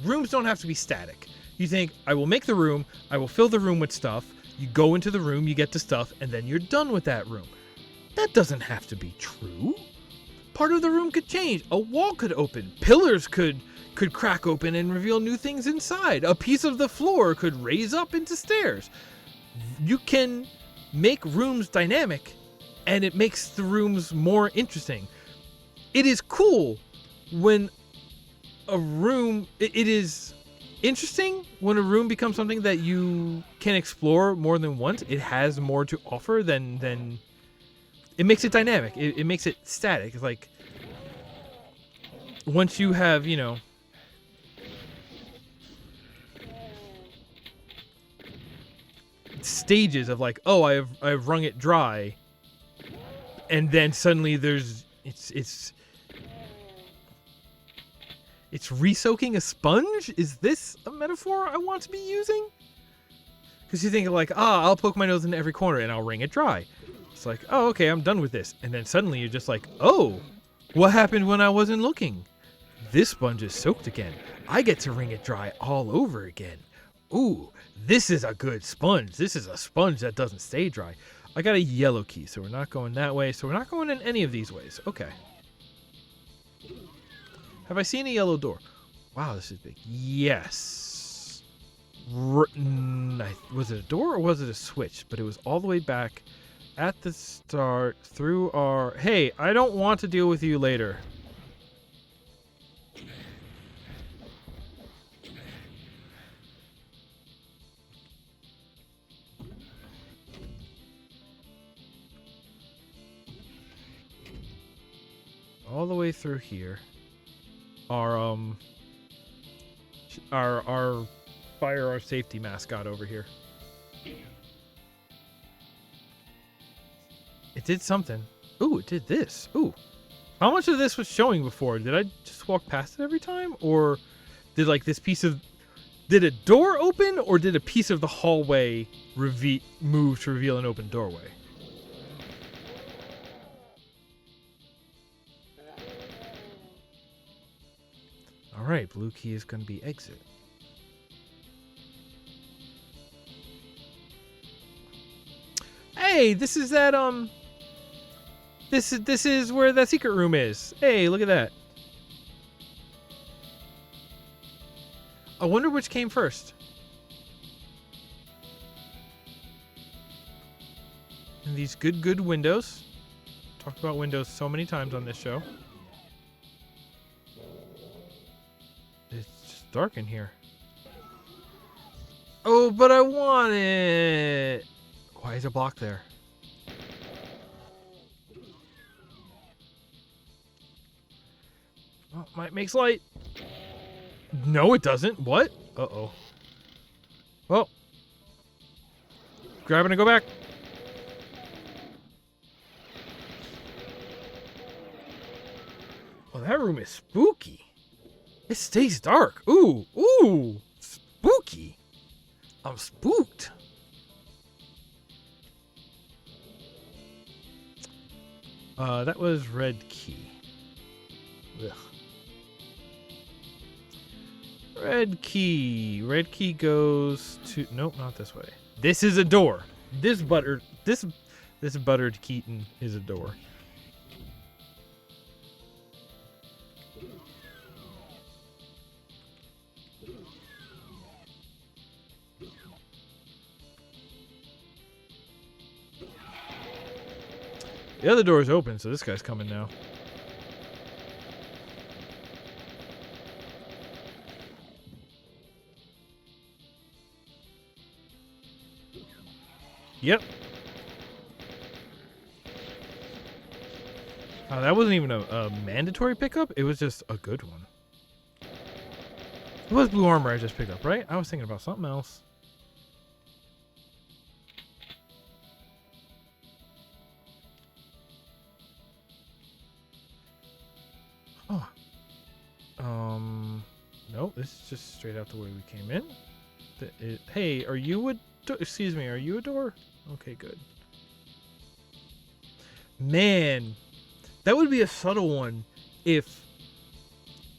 Speaker 1: rooms don't have to be static. You think, I will make the room, I will fill the room with stuff. You go into the room, you get the stuff, and then you're done with that room. That doesn't have to be true. Part of the room could change. A wall could open. Pillars could crack open and reveal new things inside. A piece of the floor could raise up into stairs. You can make rooms dynamic, and it makes the rooms more interesting. It is cool when a room... It is interesting when a room becomes something that you can explore more than once. It has more to offer than it makes it dynamic. It makes it static. It's like once you have, you know, stages of like, oh, I've wrung it dry, and then suddenly there's it's re-soaking a sponge? Is this a metaphor I want to be using? Because you think like, I'll poke my nose into every corner and I'll wring it dry. It's like, oh, okay, I'm done with this. And then suddenly you're just like, oh, what happened when I wasn't looking? This sponge is soaked again. I get to wring it dry all over again. Ooh, this is a good sponge. This is a sponge that doesn't stay dry. I got a yellow key, so we're not going that way. So we're not going in any of these ways. Okay. Have I seen a yellow door? Wow, this is big. Yes. Was it a door or was it a switch? But it was all the way back at the start through our... Hey, I don't want to deal with you later. All the way through here. Our fire, our safety mascot over here. It did something. Ooh, it did this. Ooh. How much of this was showing before? Did I just walk past it every time? Or did like this piece of... Did a door open or did a piece of the hallway move to reveal an open doorway? Alright, blue key is going to be exit. Hey, this is that, This is where that secret room is. Hey, look at that. I wonder which came first. And these good windows. Talked about windows so many times on this show. It's just dark in here. Oh, but I want it. Why is a block there? Oh, might makes light. No, it doesn't. What? Uh-oh. Well. Grab it and go back. Oh, that room is spooky. It stays dark. Ooh, ooh, spooky. I'm spooked. That was red key. Ugh. Red key. Red key goes to... Nope, not this way. This is a door. This buttered Keaton is a door. The other door is open, so this guy's coming now. Yep. Oh, that wasn't even a mandatory pickup. It was just a good one. It was blue armor I just picked up, right? I was thinking about something else. this is just straight out the way we came in. Hey, are you a door? Excuse me, are you a door? Okay, good. Man, that would be a subtle one if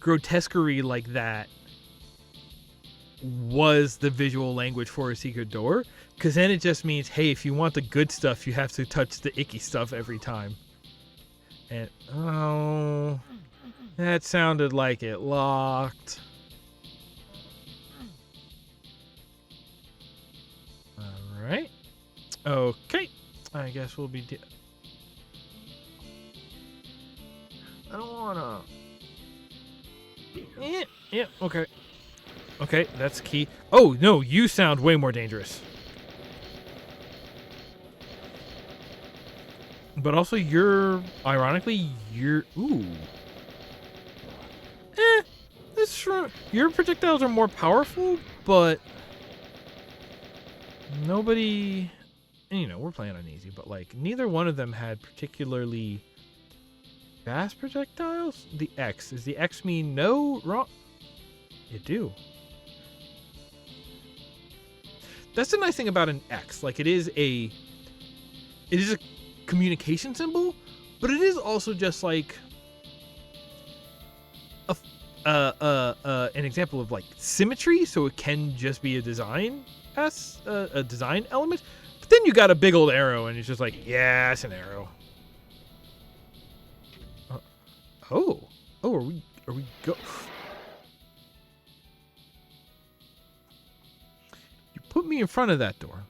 Speaker 1: grotesquerie like that was the visual language for a secret door, because then it just means, hey, if you want the good stuff, you have to touch the icky stuff every time. And oh, that sounded like it locked. All right. Okay. I guess we'll be. I don't wanna. Yeah. Okay. Okay, that's key. Oh, no, you sound way more dangerous. But also, ironically, ooh. That's true. Your projectiles are more powerful, but nobody, we're playing on easy, but like, neither one of them had particularly fast projectiles. The X, does the X mean no? Wrong? You do. That's the nice thing about an X. Like, it is a communication symbol, but it is also just like an example of like symmetry. So it can just be a design element. But then you got a big old arrow, and it's just like, yeah, it's an arrow. Are we go? Put me in front of that door.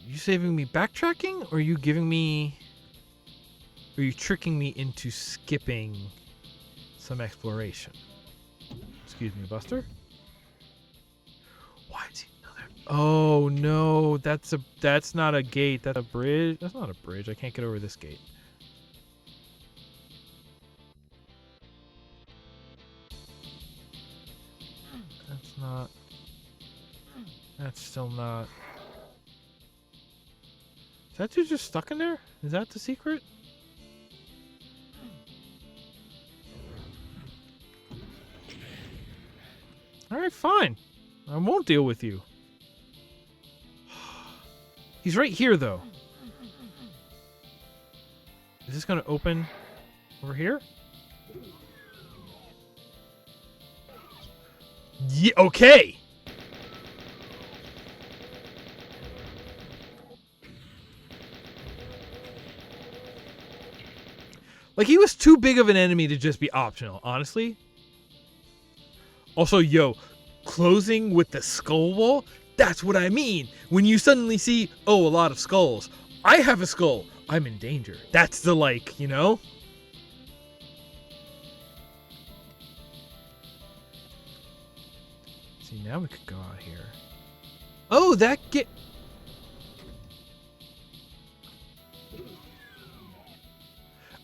Speaker 1: You saving me backtracking, or are you tricking me into skipping some exploration? Excuse me, Buster. Why is he another? Oh no, that's not a gate. That's a bridge. That's not a bridge. I can't get over this gate. That's still not. Is that dude just stuck in there? Is that the secret? Alright, fine. I won't deal with you. He's right here, though. Is this going to open over here? Yeah, okay! Like, he was too big of an enemy to just be optional, honestly. Also, closing with the skull wall? That's what I mean. When you suddenly see, a lot of skulls. I have a skull. I'm in danger. That's the, See, now we could go out here. Oh, that get...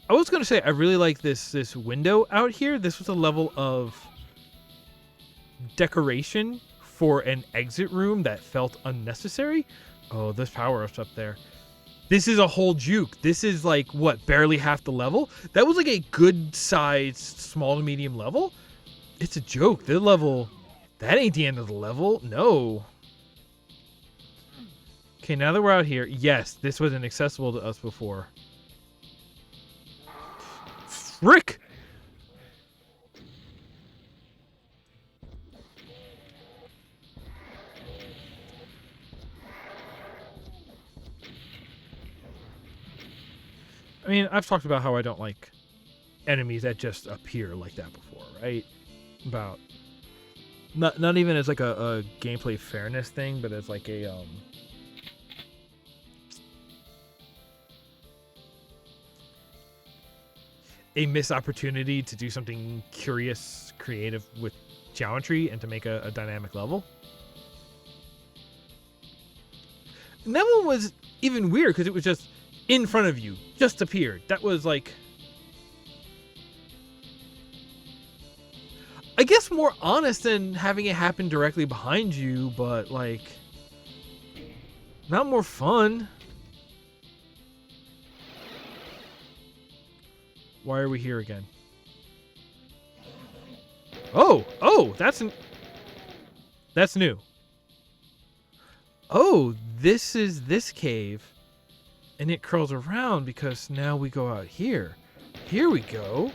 Speaker 1: I was going to say, I really like this window out here. This was a level of decoration for an exit room that felt unnecessary. Oh, there's power-ups up there. This is a whole juke. This is like, what, barely half the level? That was like a good-sized small to medium level. It's a joke. The level, that ain't the end of the level. No. Okay, now that we're out here, yes, this was inaccessible to us before. Frick! I mean, I've talked about how I don't like enemies that just appear like that before, right? About not even as like a gameplay fairness thing, but as like a missed opportunity to do something curious, creative with geometry and to make a dynamic level. And that one was even weird because it was just in front of you, just appeared. That was like, I guess, more honest than having it happen directly behind you, but like, not more fun. Why are we here again? Oh, that's new. Oh, this is this cave. And it curls around because now we go out here. Here we go.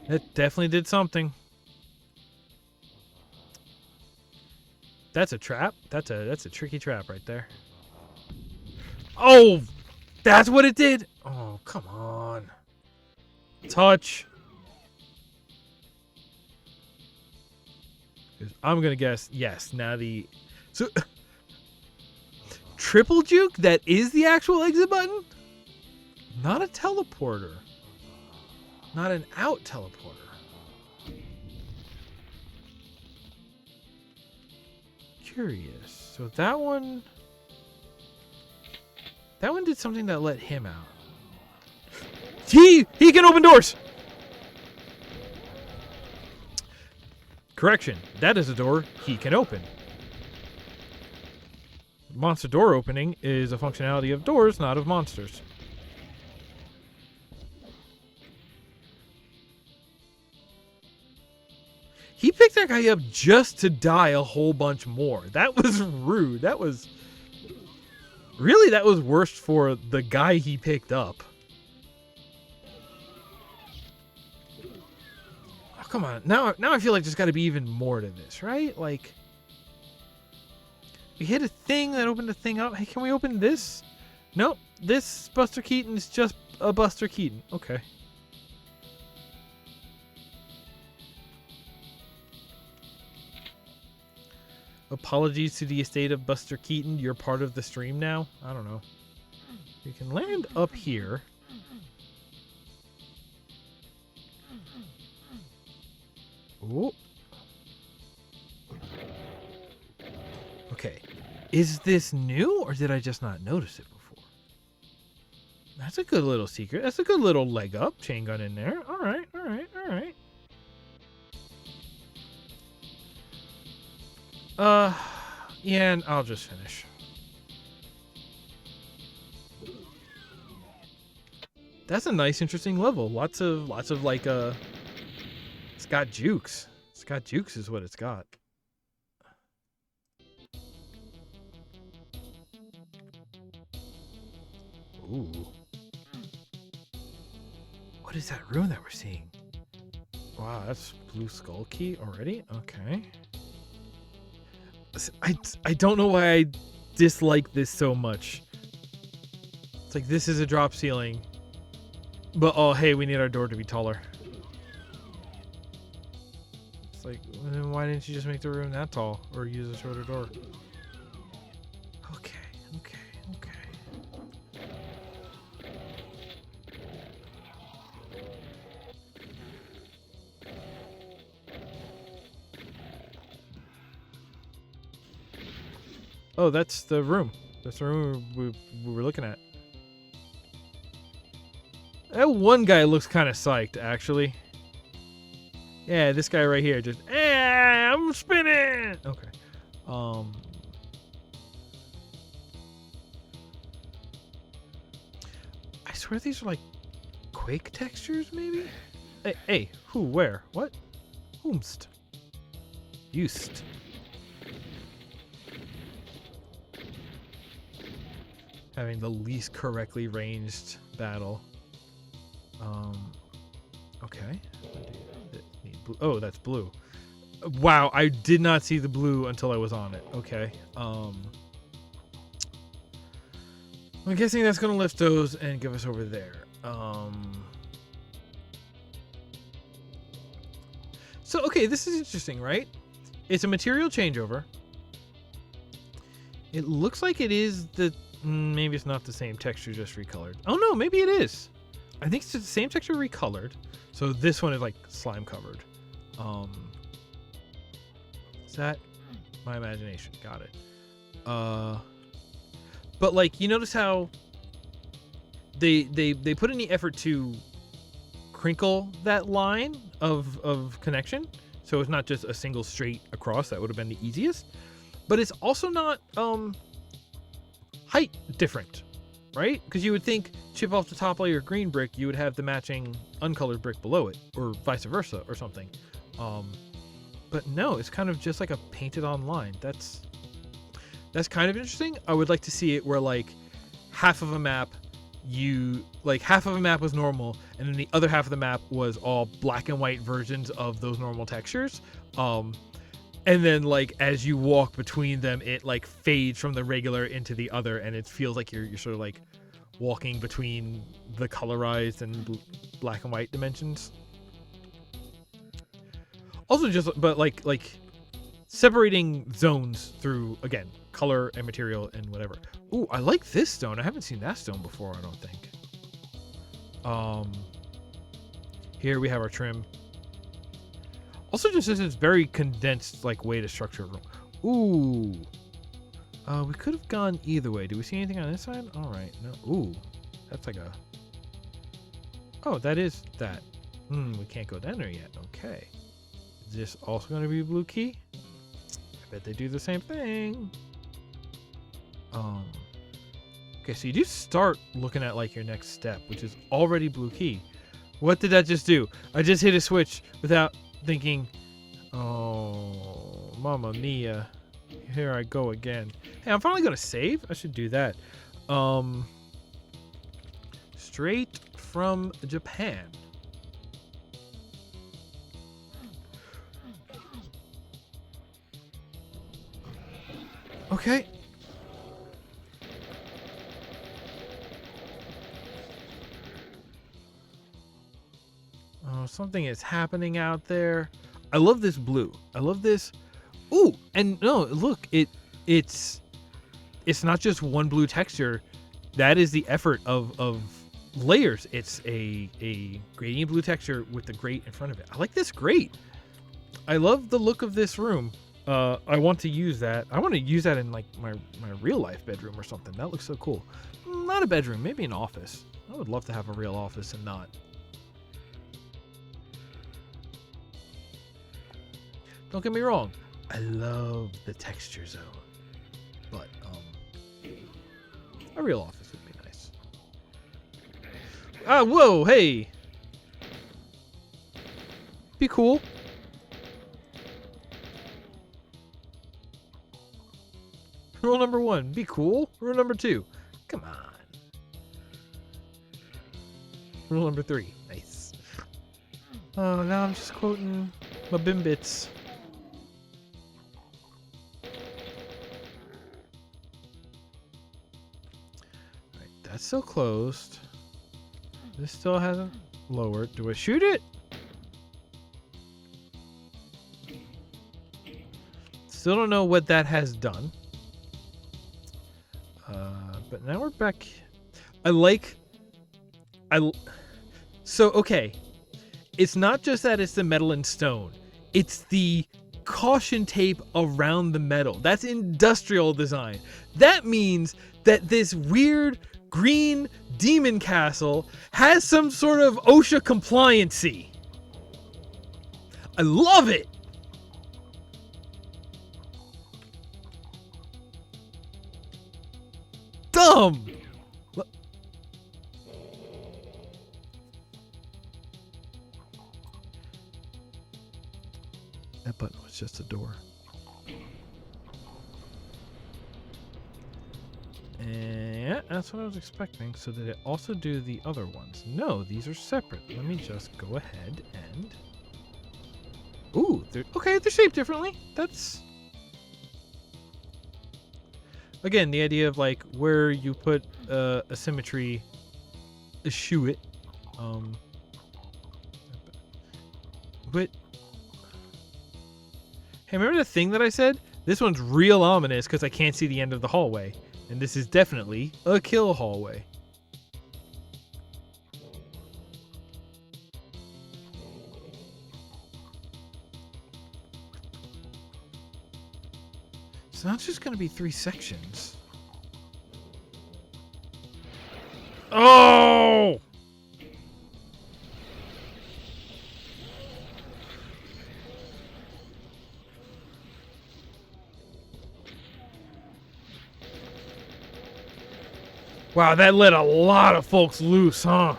Speaker 1: It definitely did something. That's a trap. That's a tricky trap right there. Oh, that's what it did. Oh, come on. Touch. I'm gonna guess yes. Now so triple juke. That is the actual exit button. Not a teleporter. Not an out teleporter. Curious. So that one did something that let him out. He can open doors. Correction. That is a door he can open. Monster door opening is a functionality of doors, not of monsters. He picked that guy up just to die a whole bunch more. That was rude. That was worse for the guy he picked up. Oh, come on. Now I feel like there's got to be even more to this, right? Like, we hit a thing that opened a thing up. Hey, can we open this? Nope. This Buster Keaton is just a Buster Keaton. Okay. Apologies to the estate of Buster Keaton. You're part of the stream now. I don't know. You can land up here. Ooh. Okay. Is this new or did I just not notice it before? That's a good little secret. That's a good little leg up. Chain gun in there. All right. All right. All right. Yeah, and I'll just finish. That's a nice, interesting level. Lots of like it's got jukes. It's got jukes is what it's got. Ooh. What is that rune that we're seeing? Wow, that's blue skull key already? Okay. I don't know why I dislike this so much. It's like this is a drop ceiling. But oh hey, we need our door to be taller. It's like, then why didn't you just make the room that tall? Or use a shorter door? Okay. Oh, that's the room. That's the room we were looking at. That one guy looks kind of psyched, actually. Yeah, this guy right here just, I'm spinning! Okay. I swear these are like Quake textures, maybe? Hey, who, where, what? Whomst? Used. Having the least correctly ranged battle. Okay. Oh, that's blue. Wow, I did not see the blue until I was on it. Okay. I'm guessing that's gonna lift those and give us over there. So okay, this is interesting, right? It's a material changeover. It looks like it is the maybe it's not the same texture, just recolored. Oh no, maybe it is. I think it's the same texture recolored. So this one is like slime covered. Is that my imagination? Got it. But like, you notice how they put in the effort to crinkle that line of connection, so it's not just a single straight across. That would have been the easiest, but it's also not height different, right? Because you would think chip off the top layer of green brick, you would have the matching uncolored brick below it, or vice versa, or something. But no, it's kind of just like a painted on line. That's kind of interesting. I would like to see it where like half of a map was normal, and then the other half of the map was all black and white versions of those normal textures. And then like as you walk between them, it like fades from the regular into the other, and it feels like you're sort of like walking between the colorized and black and white dimensions. Also, but like separating zones through, again, color and material and whatever. Ooh, I like this stone. I haven't seen that stone before, I don't think. Here we have our trim. Also, just this is very condensed, like, way to structure a room. Ooh. We could have gone either way. Do we see anything on this side? All right. No. Ooh. That's like a... Oh, that is that. We can't go down there yet. Okay. Is this also going to be blue key? I bet they do the same thing. Okay, so you do start looking at, like, your next step, which is already blue key. What did that just do? I just hit a switch without... thinking, oh, mamma mia, here I go again. Hey, I'm finally gonna save. I should do that. Straight from Japan. Okay. Oh, something is happening out there. I love this blue. I love this. Ooh, and no, look, it's not just one blue texture. That is the effort of layers. It's a gradient blue texture with the grate in front of it. I like this grate. I love the look of this room. I want to use that. I want to use that in like my real life bedroom or something. That looks so cool. Not a bedroom, maybe an office. I would love to have a real office and not. Don't get me wrong, I love the texture zone, but a real office would be nice. Ah, whoa, hey! Be cool. Rule number 1, be cool. Rule number 2, come on. Rule number 3, nice. Oh, now I'm just quoting my Bimbits. That's still closed. This still hasn't lowered. Do I shoot it? Still don't know what that has done. But now we're back. So, okay. It's not just that it's the metal and stone. It's the caution tape around the metal. That's industrial design. That means that this weird green demon castle has some sort of OSHA compliancy. I love it. Dumb. That button was just a door. Yeah, that's what I was expecting. So did it also do the other ones? No, these are separate. Let me just go ahead and... Ooh, they're shaped differently. That's... Again, the idea of like where you put a symmetry, eschew it. But... Hey, remember the thing that I said? This one's real ominous because I can't see the end of the hallway. And this is definitely a kill hallway. So now it's just going to be 3 sections. Oh! Wow, that let a lot of folks loose, huh?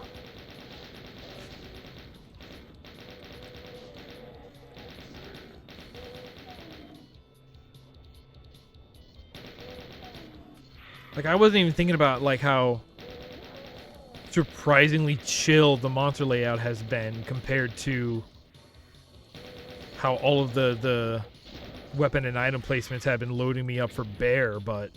Speaker 1: Like, I wasn't even thinking about, like, how surprisingly chill the monster layout has been compared to how all of the weapon and item placements have been loading me up for bear, but...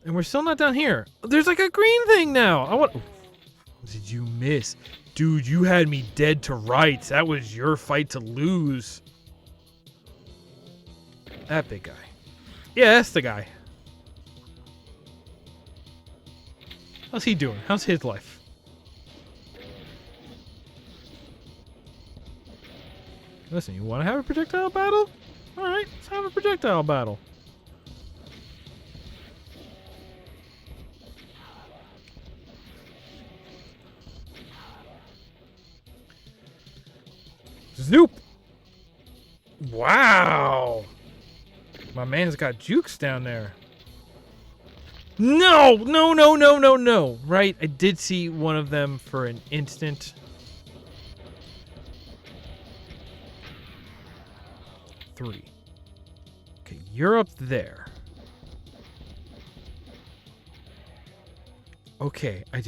Speaker 1: And we're still not down here. There's like a green thing now. I want... What did you miss? Dude, you had me dead to rights. That was your fight to lose. That big guy. Yeah, that's the guy. How's he doing? How's his life? Listen, you want to have a projectile battle? Alright, let's have a projectile battle. Zoop! Wow! My man's got jukes down there. No! No, no, no, no, no! Right, I did see one of them for an instant. 3. Okay, you're up there. Okay, I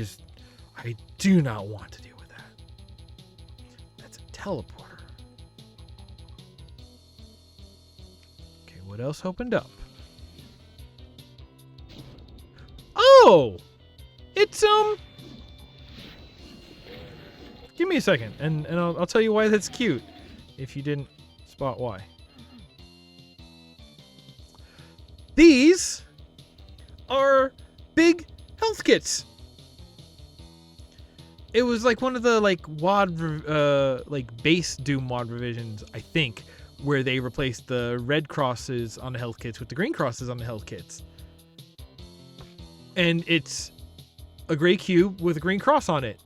Speaker 1: do not want to deal with that. That's a teleporter. Okay, what else opened up? Oh! It's, give me a second, and I'll tell you why that's cute, if you didn't spot why. These are big health kits. It was like one of the WAD base DooM WAD revisions, I think, where they replaced the red crosses on the health kits with the green crosses on the health kits. And it's a gray cube with a green cross on it.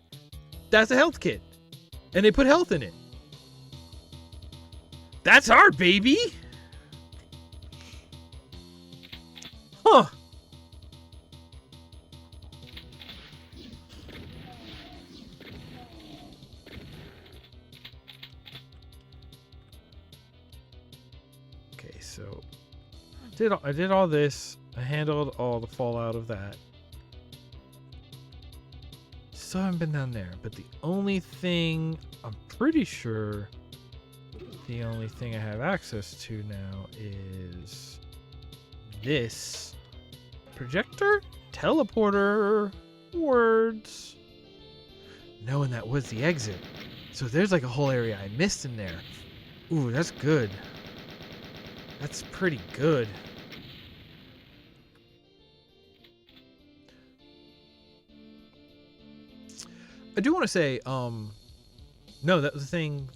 Speaker 1: That's a health kit. And they put health in it. That's our baby. Huh. Okay, so I did all this. I handled all the fallout of that. Still haven't been down there, but the only thing I'm pretty sure the only thing I have access to now is this projector, teleporter, words. No, and that was the exit. So there's like a whole area I missed in there. Ooh, that's good. That's pretty good. I do want to say, no, that was the thing.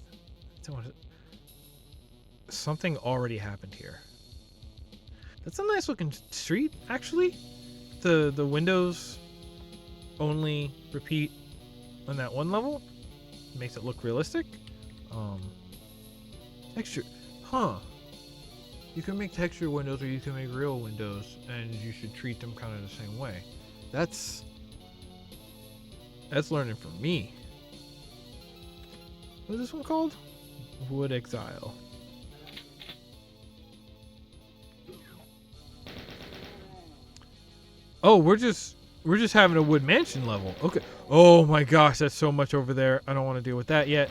Speaker 1: Something already happened here. That's a nice looking street, actually. The windows only repeat on that one level. Makes it look realistic. Texture, huh? You can make texture windows or you can make real windows, and you should treat them kind of the same way. That's learning from me. What is this one called? Wood Exile. Oh, we're just having a wood mansion level. Okay. Oh my gosh, that's so much over there. I don't want to deal with that yet.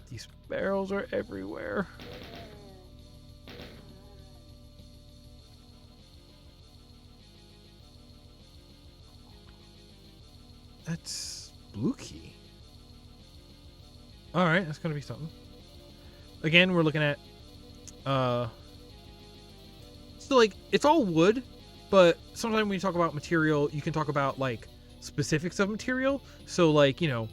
Speaker 1: These barrels are everywhere. That's blue key. All right, that's gonna be something. Again, we're looking at so like it's all wood, but sometimes when you talk about material, you can talk about like specifics of material. So like, you know,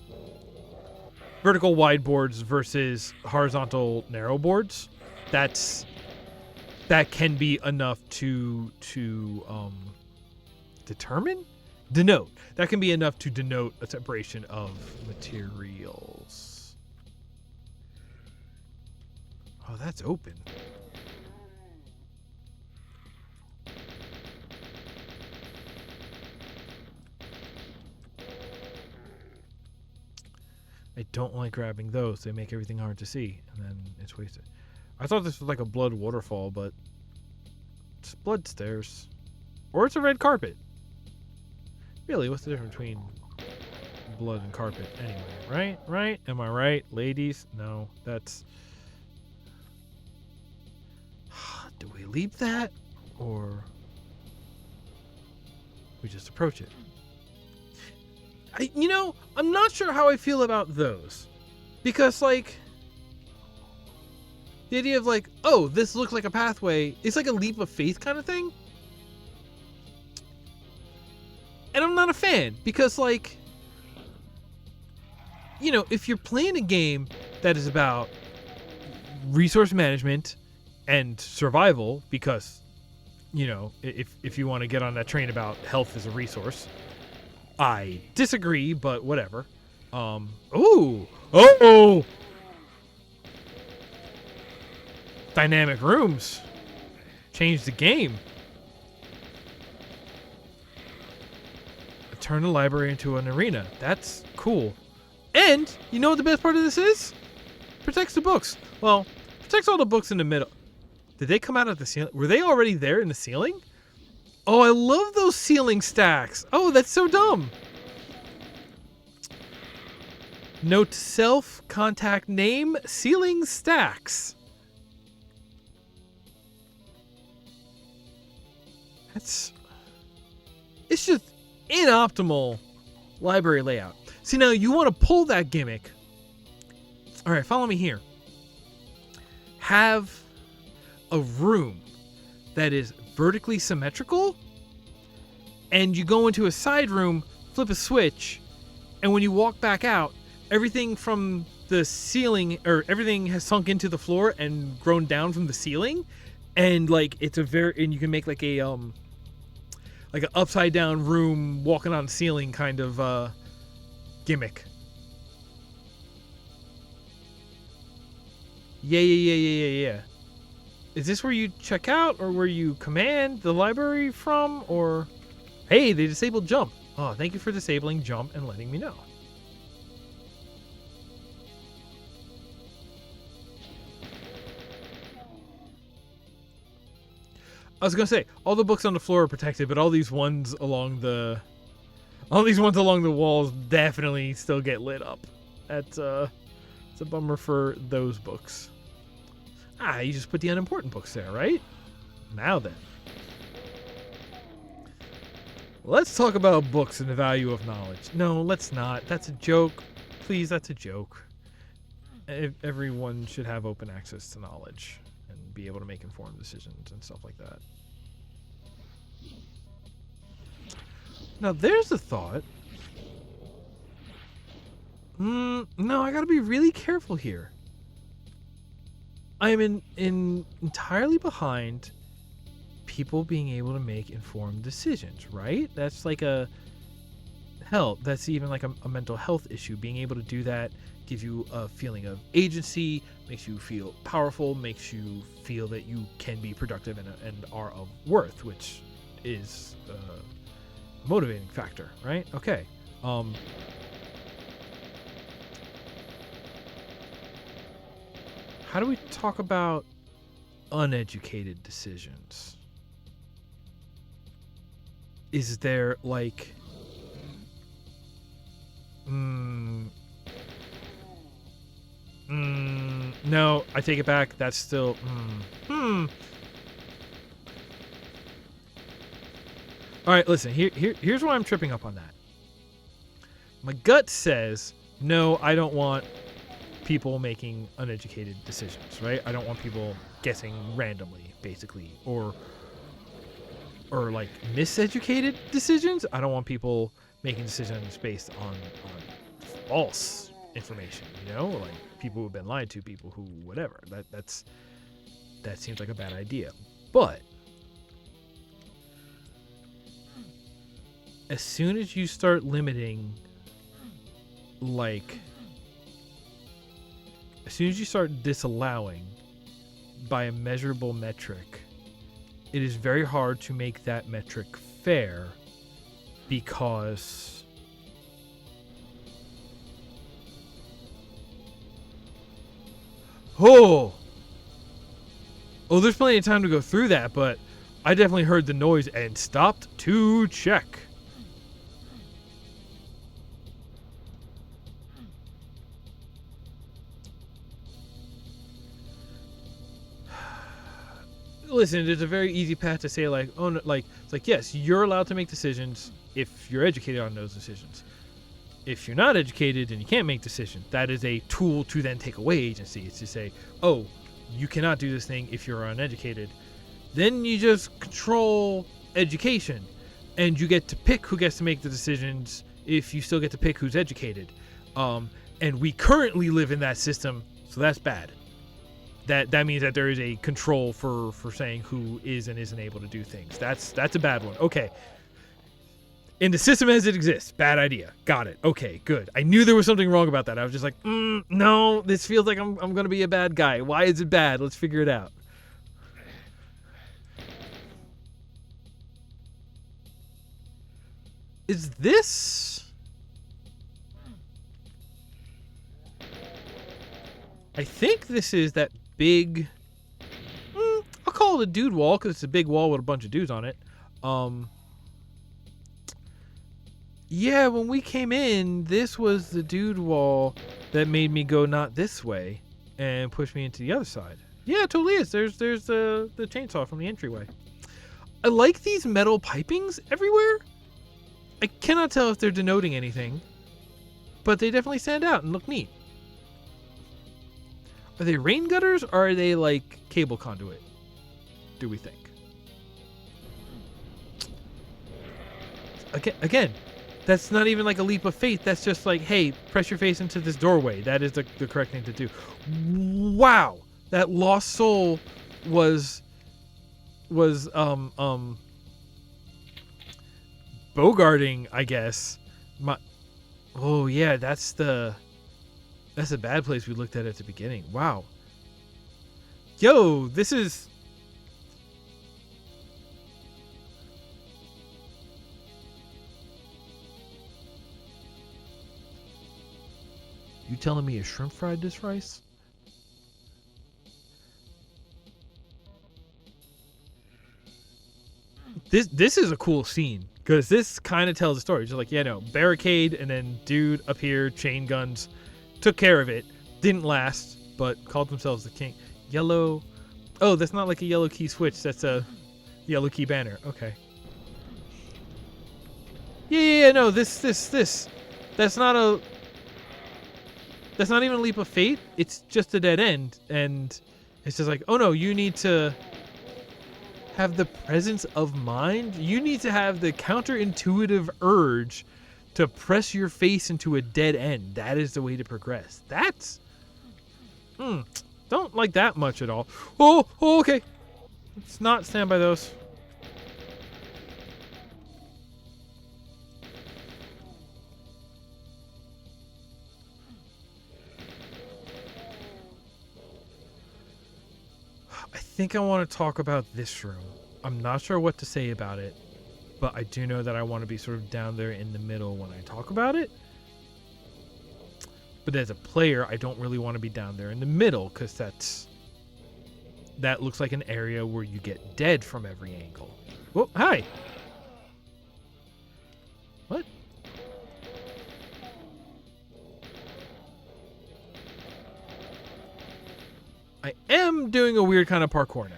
Speaker 1: vertical wide boards versus horizontal narrow boards. That's that can be enough to denote. That can be enough to denote a separation of materials. Oh, that's open. I don't like grabbing those. They make everything hard to see, and then it's wasted. I thought this was like a blood waterfall, but it's blood stairs. Or it's a red carpet. Really, what's the difference between blood and carpet anyway? Right? Right? Am I right, ladies? No, that's... Do we leave that? Or we just approach it? I'm not sure how I feel about those. Because, like, the idea of, like, oh, this looks like a pathway, it's like a leap of faith kind of thing. And I'm not a fan. Because, like, if you're playing a game that is about resource management and survival, because, if you want to get on that train about health as a resource, I disagree, but whatever. Oh! Dynamic rooms. Change the game. Turn the library into an arena. That's cool. And, you know what the best part of this is? Protects the books. Well, protects all the books in the middle. Did they come out of the ceiling? Were they already there in the ceiling? Oh, I love those ceiling stacks. Oh, that's so dumb. Note to self, contact name, ceiling stacks. It's just inoptimal library layout. See, now you want to pull that gimmick. All right, follow me here. Have a room that is vertically symmetrical, and you go into a side room, flip a switch, and when you walk back out, everything from the ceiling, or everything has sunk into the floor and grown down from the ceiling, and like and you can make like an upside down room walking on the ceiling kind of gimmick. Yeah. Is this where you check out, or where you command the library from, or... Hey, they disabled jump. Oh, thank you for disabling jump and letting me know. I was gonna say, all the books on the floor are protected, but all these ones along the walls definitely still get lit up. It's a bummer for those books. You just put the unimportant books there, right? Now then. Let's talk about books and the value of knowledge. No, let's not. That's a joke. Please, that's a joke. Everyone should have open access to knowledge and be able to make informed decisions and stuff like that. Now, there's a thought. No, I gotta be really careful here. I am entirely behind people being able to make informed decisions, right? That's like that's even like a mental health issue. Being able to do that gives you a feeling of agency, makes you feel powerful, makes you feel that you can be productive and are of worth, which is a motivating factor, right? Okay. How do we talk about uneducated decisions? Is there like... no, I take it back. That's still... Alright, listen. Here's why I'm tripping up on that. My gut says, no, I don't want people making uneducated decisions, right? I don't want people guessing randomly, basically, or like miseducated decisions. I don't want people making decisions based on false information, like people who've been lied to, people who whatever. That seems like a bad idea. But as soon as you start limiting, like, as soon as you start disallowing by a measurable metric, it is very hard to make that metric fair, because there's plenty of time to go through that, but I definitely heard the noise and stopped to check. Listen, it's a very easy path to say, like, oh no, like, it's like, yes, you're allowed to make decisions if you're educated on those decisions. If you're not educated and you can't make decisions, that is a tool to then take away agency. It's to say, oh, you cannot do this thing if you're uneducated. Then you just control education, and you get to pick who gets to make the decisions if you still get to pick who's educated. And we currently live in that system, so that's bad. That means that there is a control for saying who is and isn't able to do things. That's a bad one. Okay. In the system as it exists, bad idea. Got it. Okay, good. I knew there was something wrong about that. I was just like, no, this feels like I'm going to be a bad guy. Why is it bad? Let's figure it out. Is this... I think this is that big... I'll call it a dude wall, because it's a big wall with a bunch of dudes on it. Yeah, when we came in, this was the dude wall that made me go not this way and push me into the other side. Yeah, it totally is. There's the chainsaw from the entryway. I like these metal pipings everywhere. I cannot tell if they're denoting anything, but they definitely stand out and look neat. Are they rain gutters, or are they like cable conduit, do we think? Again, that's not even like a leap of faith. That's just like, hey, press your face into this doorway. That is the correct thing to do. Wow, that lost soul was bogarting, I guess. Oh yeah, that's a bad place we looked at the beginning. Wow. Yo, this is... You telling me a shrimp fried this rice? This is a cool scene, because this kind of tells a story. Just like, yeah, no, barricade, and then dude up here, chain guns, took care of it. Didn't last, but called themselves the king. Yellow. Oh, that's not like a yellow key switch. That's a yellow key banner. Okay. Yeah. No, this. That's not a... That's not even a leap of faith. It's just a dead end. And it's just like, oh no, you need to have the presence of mind. You need to have the counterintuitive urge to press your face into a dead end. That is the way to progress. That's... don't like that much at all. Oh, okay. Let's not stand by those. I think I want to talk about this room. I'm not sure what to say about it, but I do know that I want to be sort of down there in the middle when I talk about it. But as a player, I don't really want to be down there in the middle, because that looks like an area where you get dead from every angle. Oh, hi. What? I am doing a weird kind of parkour now.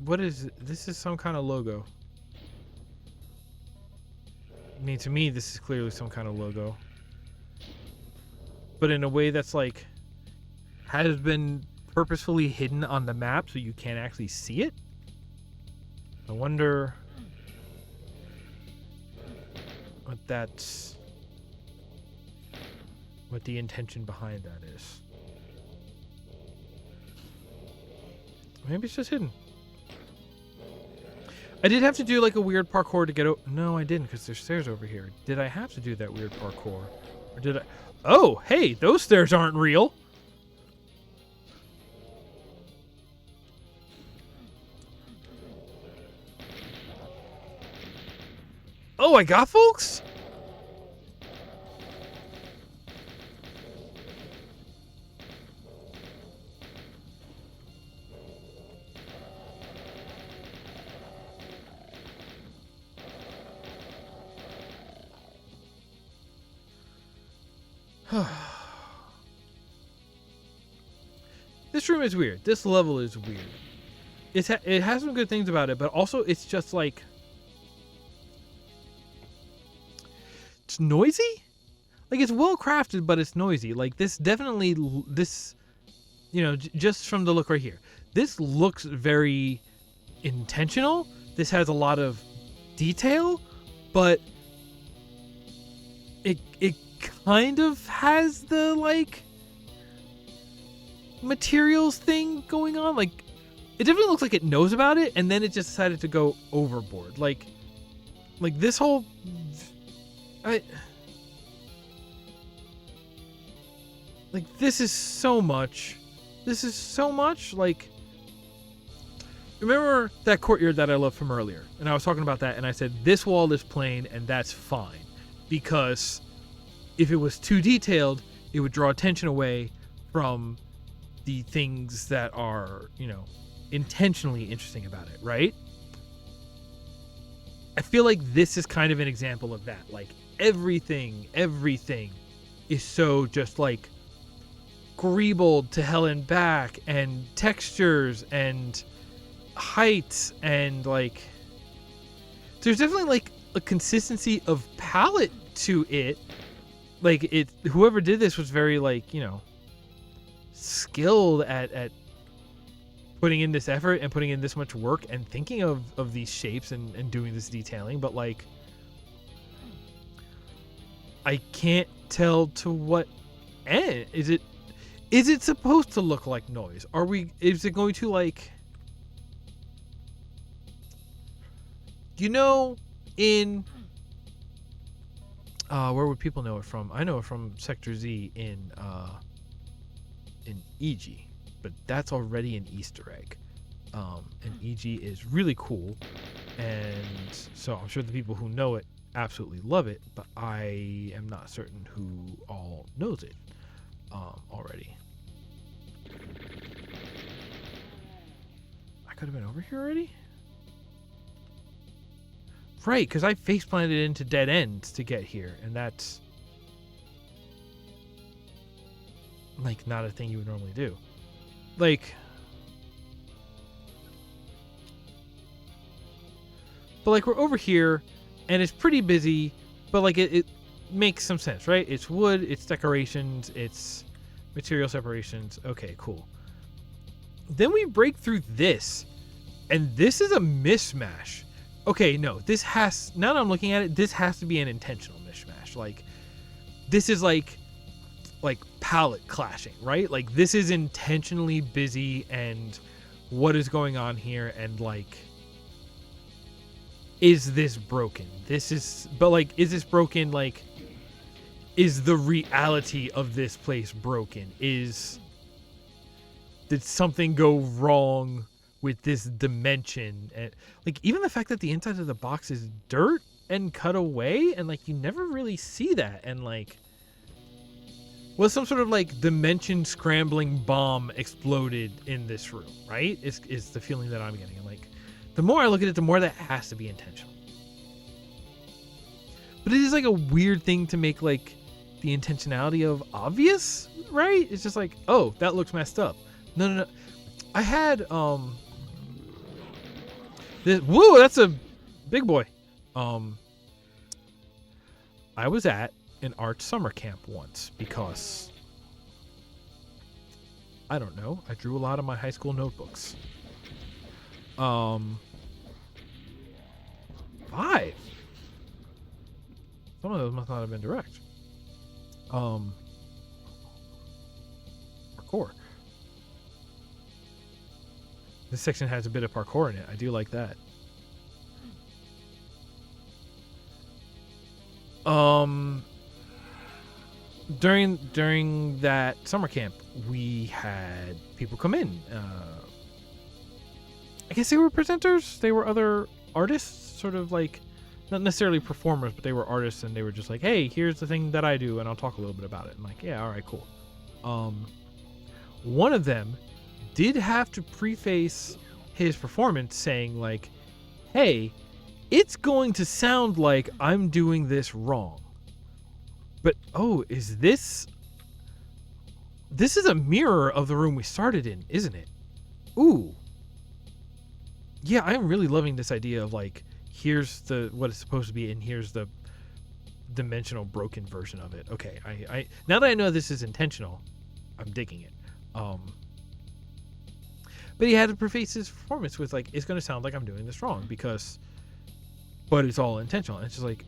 Speaker 1: What is it? This is some kind of logo. I mean, to me, this is clearly some kind of logo. But in a way that's like, has been purposefully hidden on the map so you can't actually see it. I wonder what the intention behind that is. Maybe it's just hidden. I did have to do like a weird parkour to get over. No, I didn't, because there's stairs over here. Did I have to do that weird parkour? Or did I? Oh, hey, those stairs aren't real. Oh, I got folks? This room is weird. This level is weird. It has some good things about it, but also it's just like... It's noisy? Like, it's well crafted, but it's noisy. Like, this definitely... This... You know, just from the look right here. This looks very intentional. This has a lot of detail, but... It kind of has the, like... materials thing going on. Like, it definitely looks like it knows about it, and then it just decided to go overboard. Like this whole... this is so much. This is so much. Like, remember that courtyard that I loved from earlier? And I was talking about that, and I said, this wall is plain, and that's fine. Because if it was too detailed, it would draw attention away from the things that are, you know, intentionally interesting about it, right? I feel like this is kind of an example of that. Like, everything is so just like greebled to hell and back, and textures and heights, and like there's definitely like a consistency of palette to it. Like, it, whoever did this was very, like, you know, skilled at putting in this effort and putting in this much work and thinking of these shapes and doing this detailing, but like I can't tell to what end. Is it supposed to look like noise? Is it going to, like, you know, in where would people know it from? I know it from Sector Z in EG, but that's already an Easter egg. And EG is really cool, and so I'm sure the people who know it absolutely love it, but I am not certain who all knows it already. I could have been over here already? Right, because I face planted into dead ends to get here, and that's like not a thing you would normally do. Like, but like, we're over here and it's pretty busy, but like it makes some sense, right? It's wood, it's decorations, it's material separations. Okay, cool. Then we break through this, and this is a mishmash. Okay, no, this has, now that I'm looking at it, this has to be an intentional mishmash. Like, this is like palette clashing, right? Like, this is intentionally busy, and what is going on here, and like, is this broken? But like, is this broken? Like, is the reality of this place broken? Did something go wrong with this dimension? And like, even the fact that the inside of the box is dirt and cut away, and like, you never really see that, and like, was some sort of like dimension scrambling bomb exploded in this room, right? Is the feeling that I'm getting. And like, the more I look at it, the more that has to be intentional. But it is like a weird thing to make like the intentionality of obvious, right? It's just like, oh, that looks messed up. No. I had this, whoa, that's a big boy. I was at an art summer camp once because, I don't know, I drew a lot of my high school notebooks. 5. Some of those must not have been direct. Parkour. This section has a bit of parkour in it. I do like that. During that summer camp, we had people come in. I guess they were presenters. They were other artists, sort of like, not necessarily performers, but they were artists, and they were just like, hey, here's the thing that I do, and I'll talk a little bit about it. I'm like, yeah, all right, cool. One of them did have to preface his performance saying, like, hey, it's going to sound like I'm doing this wrong. But, oh, is this... This is a mirror of the room we started in, isn't it? Ooh. Yeah, I'm really loving this idea of, like, here's the what it's supposed to be, and here's the dimensional broken version of it. Okay, I now that I know this is intentional, I'm digging it. But he had to preface his performance with, like, it's going to sound like I'm doing this wrong, because... But it's all intentional. And it's just like...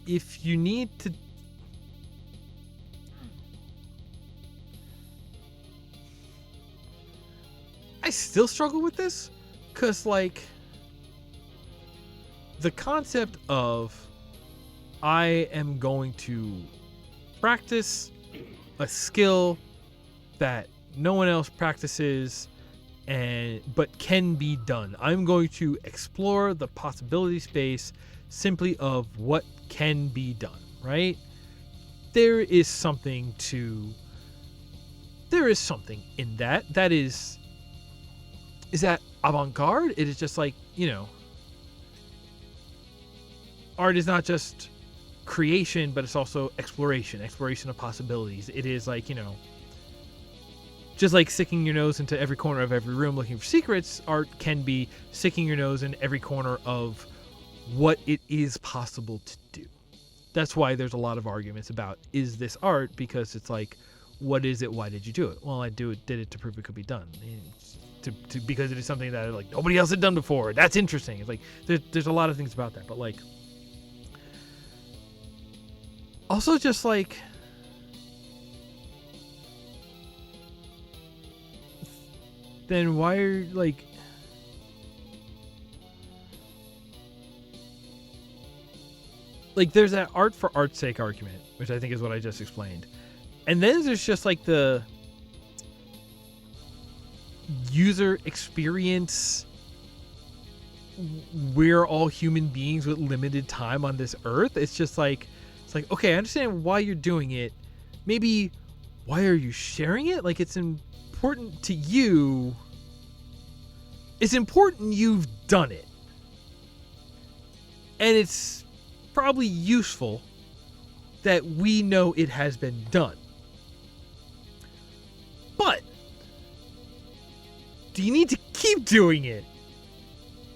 Speaker 1: If you need to... I still struggle with this, because, like... The concept of... I am going to practice a skill that no one else practices but can be done. I'm going to explore the possibility space simply of what can be done, right? There is something in that. That is that avant-garde? It is just like, you know, art is not just creation, but it's also exploration of possibilities. It is like, you know, just like sticking your nose into every corner of every room looking for secrets, art can be sticking your nose in every corner of what it is possible to do. That's why there's a lot of arguments about, is this art? Because it's like, what is it? Why did you do it? Well, I did it to prove it could be done. Because it is something that, like, nobody else had done before. That's interesting. It's like, there's a lot of things about that. But, like, also just, like... Then why are, like... Like, there's that art for art's sake argument, which I think is what I just explained. And then there's just, like, the user experience. We're all human beings with limited time on this earth. It's just like, it's like, okay, I understand why you're doing it. Maybe, why are you sharing it? Like, it's important to you. It's important you've done it. And it's probably useful that we know it has been done. But do you need to keep doing it?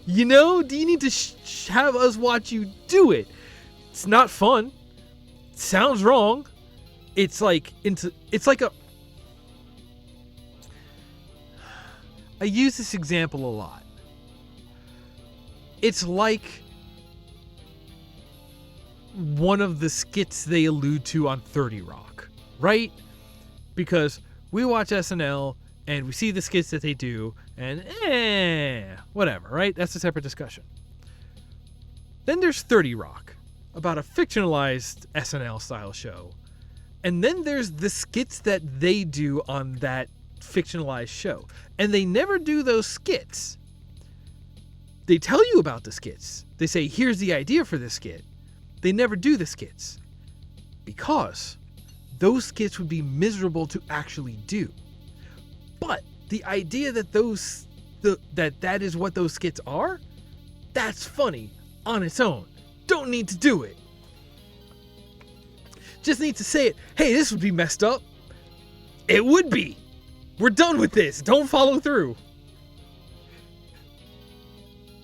Speaker 1: You know, do you need to have us watch you do it? It's not fun. It sounds wrong. It's like a... I use this example a lot. It's like one of the skits they allude to on 30 Rock, right? Because we watch SNL and we see the skits that they do, and whatever, right? That's a separate discussion. Then there's 30 Rock, about a fictionalized SNL style show. And then there's the skits that they do on that fictionalized show. And they never do those skits. They tell you about the skits. They say, here's the idea for this skit. They never do the skits. Because those skits would be miserable to actually do. But the idea that that is what those skits are, that's funny on its own. Don't need to do it. Just need to say it. Hey, this would be messed up. It would be. We're done with this. Don't follow through.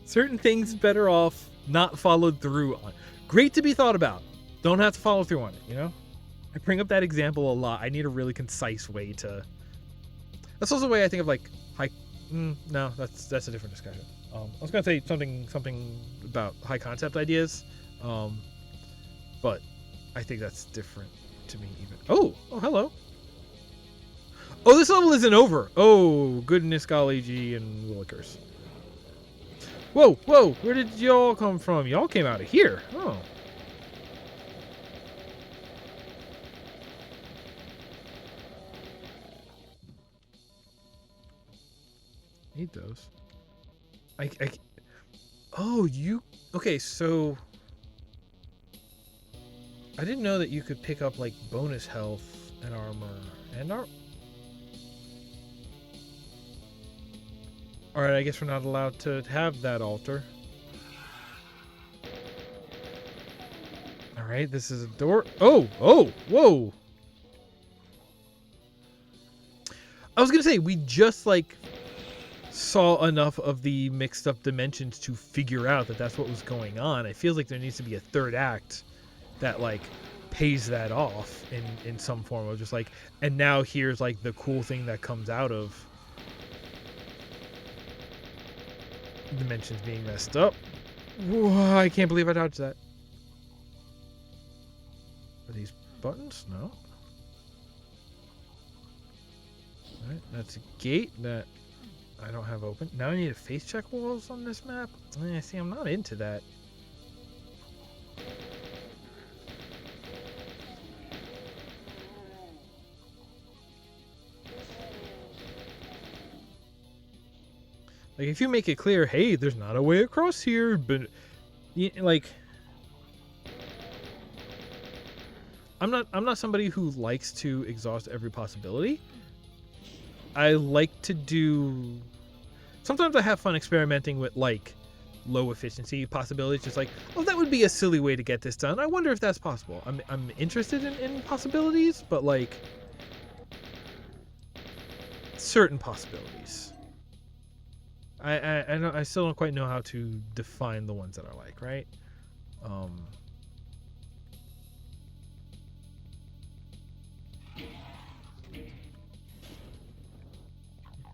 Speaker 1: Certain things better off not followed through on. Great to be thought about. Don't have to follow through on it, you know? I bring up that example a lot. I need a really concise way to... That's also the way I think of, like, no, that's a different discussion. I was gonna say something about high concept ideas, but I think that's different to me even. Oh, hello. Oh, this level isn't over. Oh, goodness golly gee and willikers. Whoa, where did y'all come from? Y'all came out of here. Oh. Need those. Oh, you... Okay, so... I didn't know that you could pick up, like, bonus health and armor. Alright, I guess we're not allowed to have that altar. Alright, this is a door. Oh, whoa! I was gonna say, we just, like, saw enough of the mixed up dimensions to figure out that that's what was going on. It feels like there needs to be a third act that, like, pays that off in some form of just, like, and now here's, like, the cool thing that comes out of dimensions being messed up. Whoa, I can't believe I dodged that. Are these buttons? No. Alright, that's a gate that I don't have open. Now I need to face check walls on this map? See, I'm not into that. Like, if you make it clear, hey, there's not a way across here, but, like, I'm not somebody who likes to exhaust every possibility. I like to do... Sometimes I have fun experimenting with, like, low efficiency possibilities. Just like, oh, that would be a silly way to get this done. I wonder if that's possible. I'm interested in possibilities, but, like, certain possibilities. I still don't quite know how to define the ones that I like, right?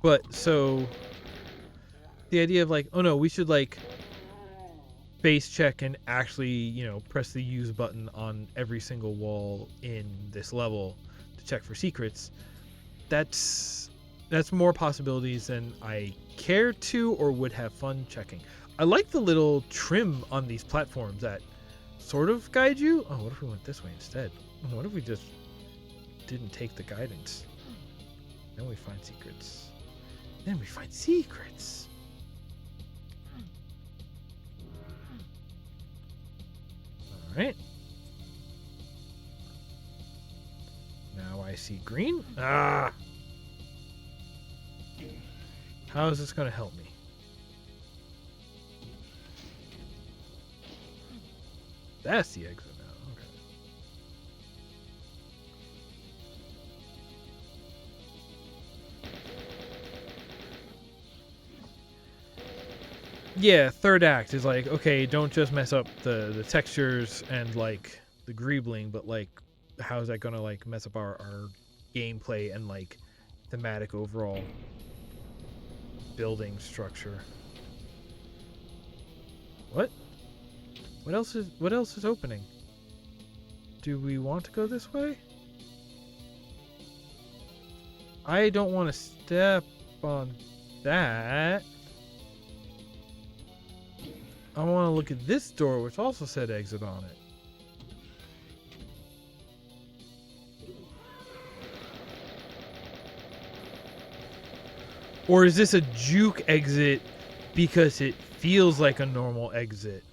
Speaker 1: But so the idea of, like, oh no, we should, like, base check and actually, you know, press the use button on every single wall in this level to check for secrets. That's more possibilities than I care to or would have fun checking. I like the little trim on these platforms that sort of guide you. Oh, what if we went this way instead? What if we just didn't take the guidance? Then we find secrets. Alright. Now I see green. Ah! How is this going to help me? That's the exit now. Okay. Yeah, third act is like, okay, don't just mess up the textures and, like, the greebling, but, like, how is that going to, like, mess up our gameplay and, like, thematic overall building structure. What else is opening? Do we want to go this way? I don't want to step on that. I want to look at this door, which also said exit on it. Or is this a juke exit because it feels like a normal exit?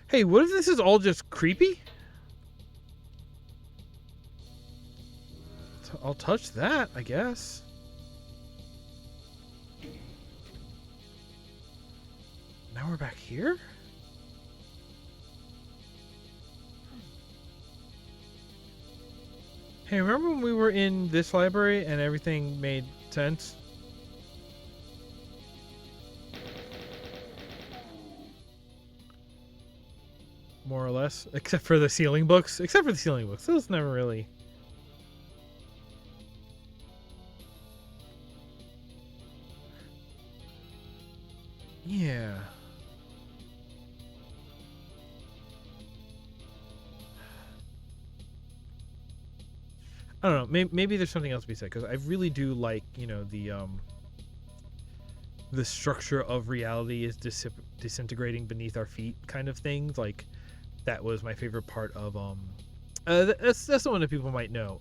Speaker 1: Hey, what if this is all just creepy? I'll touch that, I guess. Now we're back here? Hey, remember when we were in this library and everything made sense? More or less. Except for the ceiling books. Those never really... Yeah. I don't know. Maybe there's something else to be said, because I really do like, you know, the structure of reality is disintegrating beneath our feet kind of thing. Like, that was my favorite part of that's the one that people might know.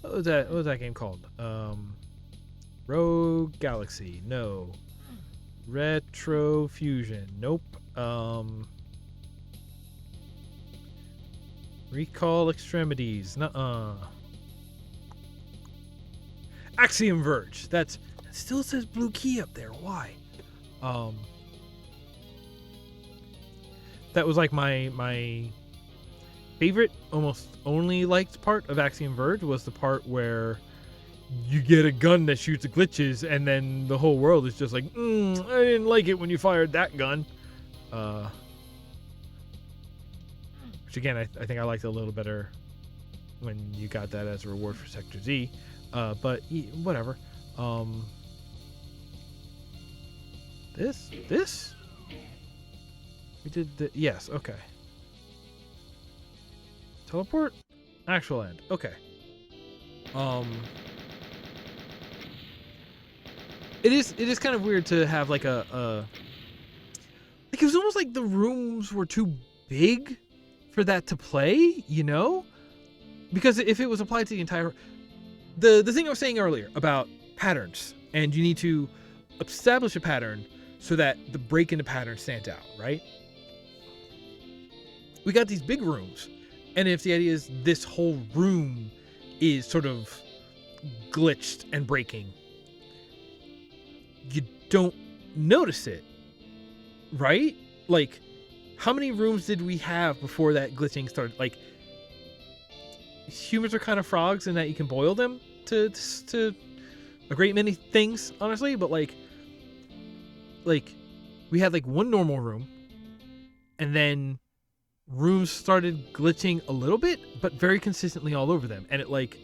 Speaker 1: What was that game called? Rogue Galaxy. No. Retro Fusion. Nope. Recall Extremities. Nuh-uh. Axiom Verge. That still says blue key up there. Why? That was like my favorite, almost only liked part of Axiom Verge was the part where you get a gun that shoots glitches, and then the whole world is just like, I didn't like it when you fired that gun. Which again, I think I liked it a little better when you got that as a reward for Sector Z. But whatever. This? We did the, yes, okay. Teleport? Actual end. Okay. It is kind of weird to have like like it was almost like the rooms were too big for that to play, you know? Because if it was applied to the entire the thing I was saying earlier about patterns, and you need to establish a pattern so that the break in the pattern stands out, right? We got these big rooms, and if the idea is this whole room is sort of glitched and breaking, you don't notice it, right? Like, how many rooms did we have before that glitching started? Like, humans are kind of frogs in that you can boil them to a great many things, honestly, but like we had like one normal room, and then rooms started glitching a little bit, but very consistently all over them, and it like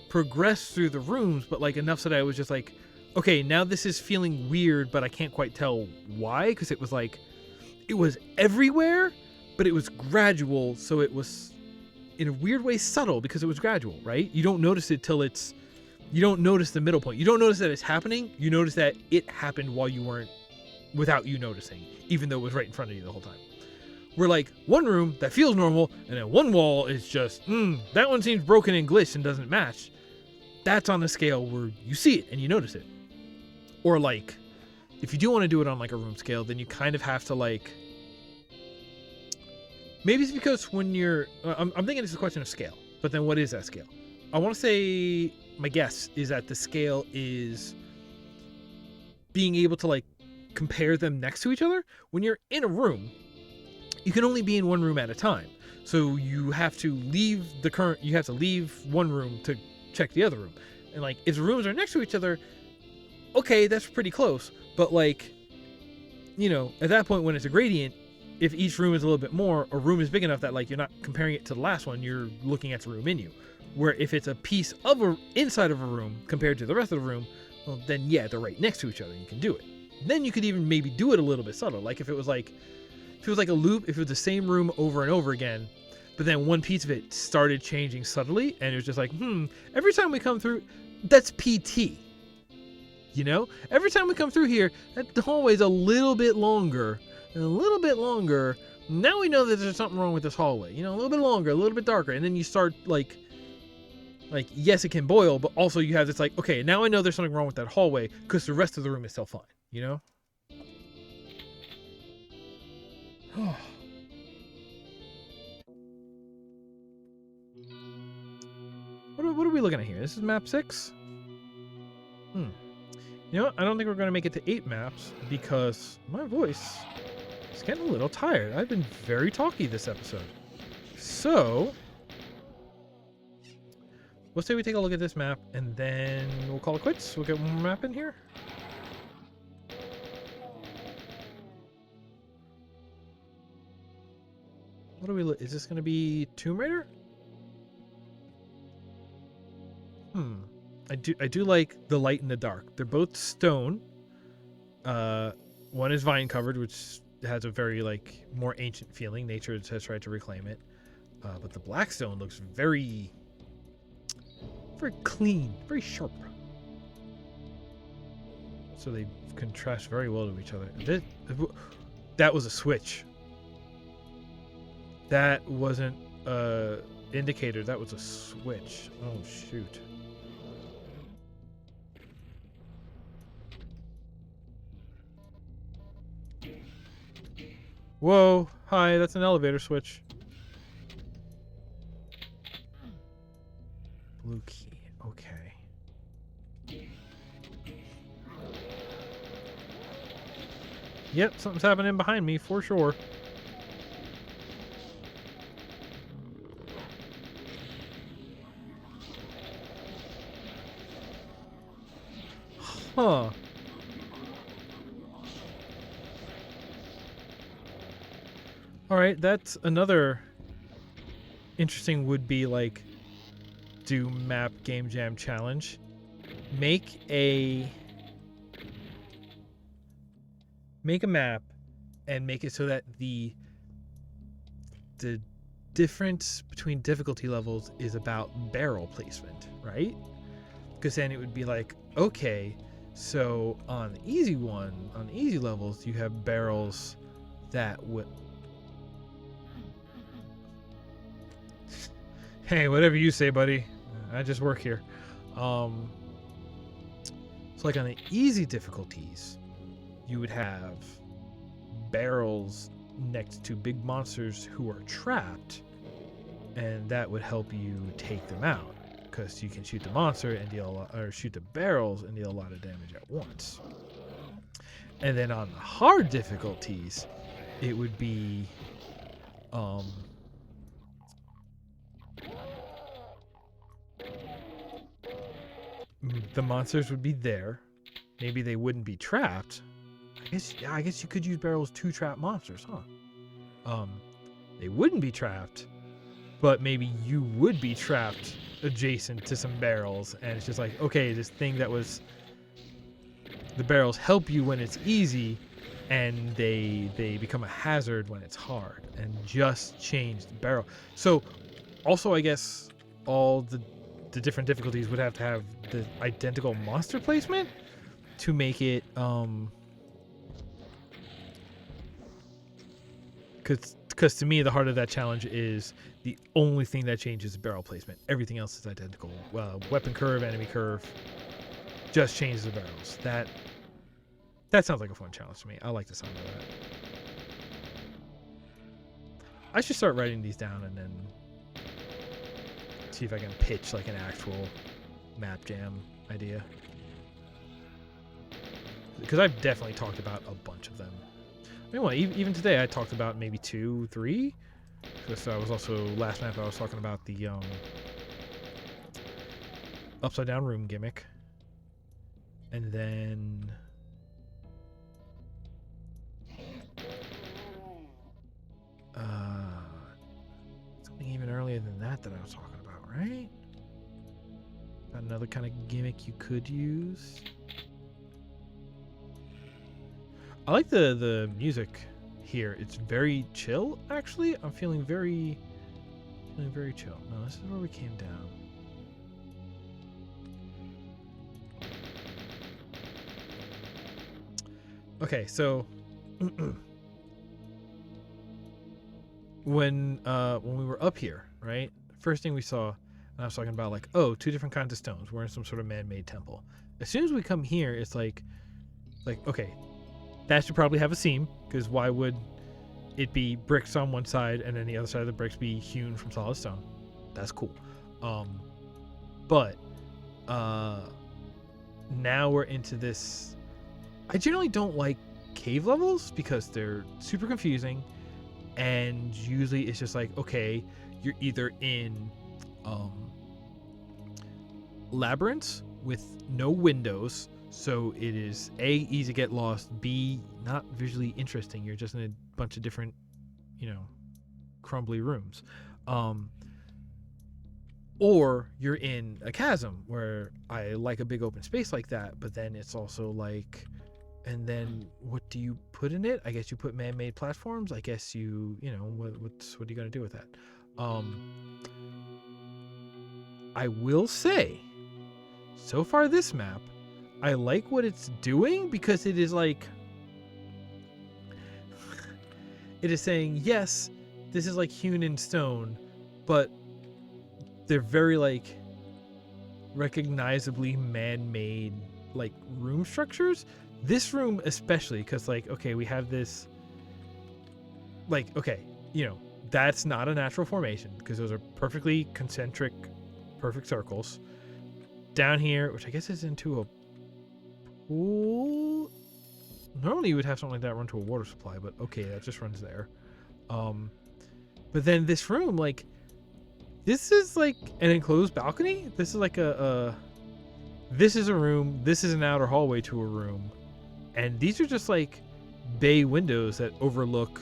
Speaker 1: progressed through the rooms, but like enough so that I was just like, okay, now this is feeling weird, but I can't quite tell why, because it was like, it was everywhere, but it was gradual, so it was in a weird way subtle because it was gradual, right? You don't notice it till you don't notice the middle point. You don't notice that it's happening. You notice that it happened while you weren't, without you noticing, even though it was right in front of you the whole time. We're like one room that feels normal, and then one wall is just, that one seems broken and glitched and doesn't match. That's on a scale where you see it and you notice it. Or like, if you do want to do it on like a room scale, then you kind of have to like, maybe it's because when you're, I'm thinking it's a question of scale, but then what is that scale? I want to say, my guess is that the scale is being able to like compare them next to each other. When you're in a room, you can only be in one room at a time. So you have to leave one room to check the other room. And like, if the rooms are next to each other, okay, that's pretty close. But like, you know, at that point when it's a gradient, if each room is a little bit more, a room is big enough that like you're not comparing it to the last one, you're looking at the room in you. Where if it's a piece of inside of a room compared to the rest of the room, well then yeah, they're right next to each other, you can do it. Then you could even maybe do it a little bit subtle. Like if it was like a loop, if it was the same room over and over again, but then one piece of it started changing subtly, and it was just like, every time we come through, that's PT. You know? Every time we come through here, that hallway's a little bit longer, and a little bit longer. Now we know that there's something wrong with this hallway. You know, a little bit longer, a little bit darker, and then you start like yes, it can boil, but also you have this like, okay, now I know there's something wrong with that hallway because the rest of the room is still fine. You know? What are we looking at here? This is map 6? You know what? I don't think we're going to make it to 8 maps because my voice is getting a little tired. I've been very talky this episode. So, let's say we take a look at this map and then we'll call it quits. We'll get one more map in here. What do we look? Is this going to be Tomb Raider? I do like the light and the dark. They're both stone. One is vine covered, which has a very like more ancient feeling. Nature has tried to reclaim it. But the blackstone looks very clean, very sharp. So they contrast very well to each other. That was a switch. That wasn't a indicator. That was a switch. Oh shoot. Whoa, hi, that's an elevator switch. Blue key, okay. Yep, something's happening behind me for sure. Huh. Alright, that's another interesting would be like DooM map game jam challenge. Make a map and make it so that the difference between difficulty levels is about barrel placement, right? Because then it would be like, okay, so on the easy levels, you have barrels that would. Hey, whatever you say, buddy. I just work here. So like on the easy difficulties, you would have barrels next to big monsters who are trapped, and that would help you take them out because you can shoot the monster and shoot the barrels and deal a lot of damage at once. And then on the hard difficulties, it would be the monsters would be there. Maybe they wouldn't be trapped. I guess you could use barrels to trap monsters, huh? They wouldn't be trapped, but maybe you would be trapped adjacent to some barrels, and it's just like, okay, this thing that was the barrels help you when it's easy, and they become a hazard when it's hard, and just change the barrel. So also, I guess all the different difficulties would have to have the identical monster placement to make it because to me the heart of that challenge is the only thing that changes is barrel placement. Everything else is identical. Weapon curve, enemy curve, just changes the barrels. That sounds like a fun challenge to me. I like the sound of that. I should start writing these down and then see if I can pitch like an actual map jam idea. Because I've definitely talked about a bunch of them. I mean, even today I talked about maybe 2, 3. Because I was also, last map I was talking about the upside down room gimmick. And then something even earlier than that I was talking about, right? Got another kind of gimmick you could use. I like the music here. It's very chill, actually. I'm feeling very chill. No, this is where we came down. Okay, so when we were up here, right? First thing we saw, and I was talking about like, oh, 2 different kinds of stones. We're in some sort of man-made temple. As soon as we come here, it's like okay, that should probably have a seam, because why would it be bricks on one side and then the other side of the bricks be hewn from solid stone? That's cool. But now we're into this. I generally don't like cave levels because they're super confusing, and usually it's just like, okay, you're either in labyrinths with no windows, so it is A, easy to get lost, B, not visually interesting. You're just in a bunch of different, crumbly rooms. Or you're in a chasm where I like a big open space like that, but then it's also like And then what do you put in it? I guess you put man-made platforms. I guess you know, what are you going to do with that? I will say, so far this map, I like what it's doing because it is like, it is saying, yes, this is like hewn in stone, but they're very like recognizably man-made like room structures. This room especially, because like, okay, we have this, like, okay, you know, that's not a natural formation because those are perfectly concentric, perfect circles. Down here, which I guess is into a pool. Normally you would have something like that run to a water supply, but okay, that just runs there. But then this room, like, this is like an enclosed balcony. This is like this is a room. This is an outer hallway to a room. And these are just like bay windows that overlook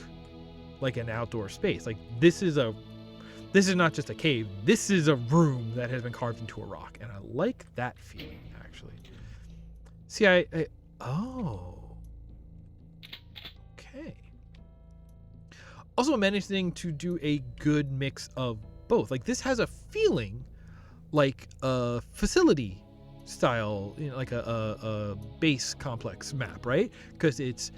Speaker 1: like an outdoor space. Like this is not just a cave. This is a room that has been carved into a rock. And I like that feeling, actually. See, oh. Okay. Also managing to do a good mix of both. Like this has a feeling like a facility style, you know, like a base complex map, right? Because it's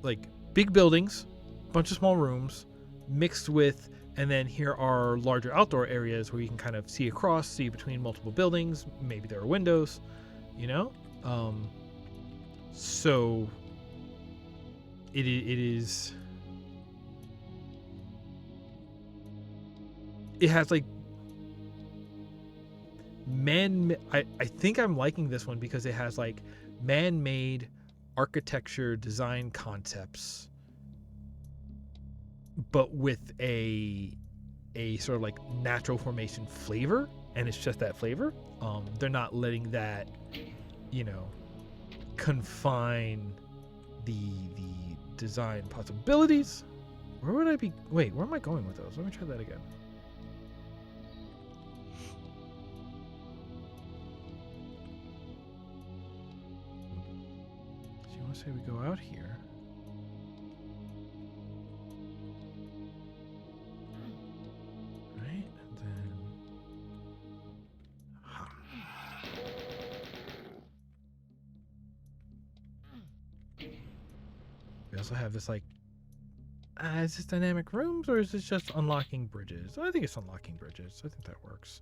Speaker 1: like big buildings, bunch of small rooms mixed with, and then here are larger outdoor areas where you can kind of see across, see between multiple buildings. Maybe there are windows, you know? So it is, it has like I think I'm liking this one because it has like man-made architecture design concepts, but with a sort of like natural formation flavor, and it's just that flavor. They're not letting that, you know, confine the design possibilities. Where would I be? Wait, where am I going with those? Let me try that again. So you want to say we go out here? Right? And then... We also have this like, is this dynamic rooms or is this just unlocking bridges? I think it's unlocking bridges. I think that works.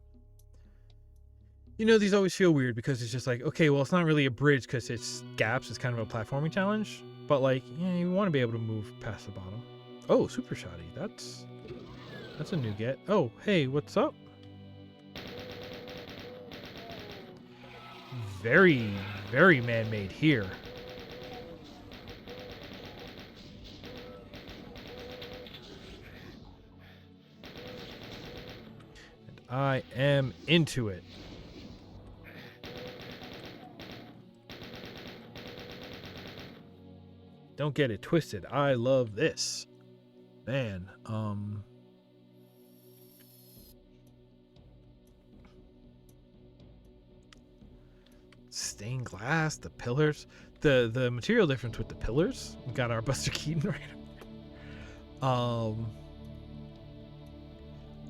Speaker 1: You know, these always feel weird because it's just like, okay, well, it's not really a bridge because it's gaps. It's kind of a platforming challenge. But like, yeah, you want to be able to move past the bottom. Oh, super shoddy. That's a new get. Oh, hey, what's up? Very, very man-made here. I am into it. Don't get it twisted. I love this. Man, stained glass, the pillars, the material difference with the pillars. We got our Buster Keaton right up there.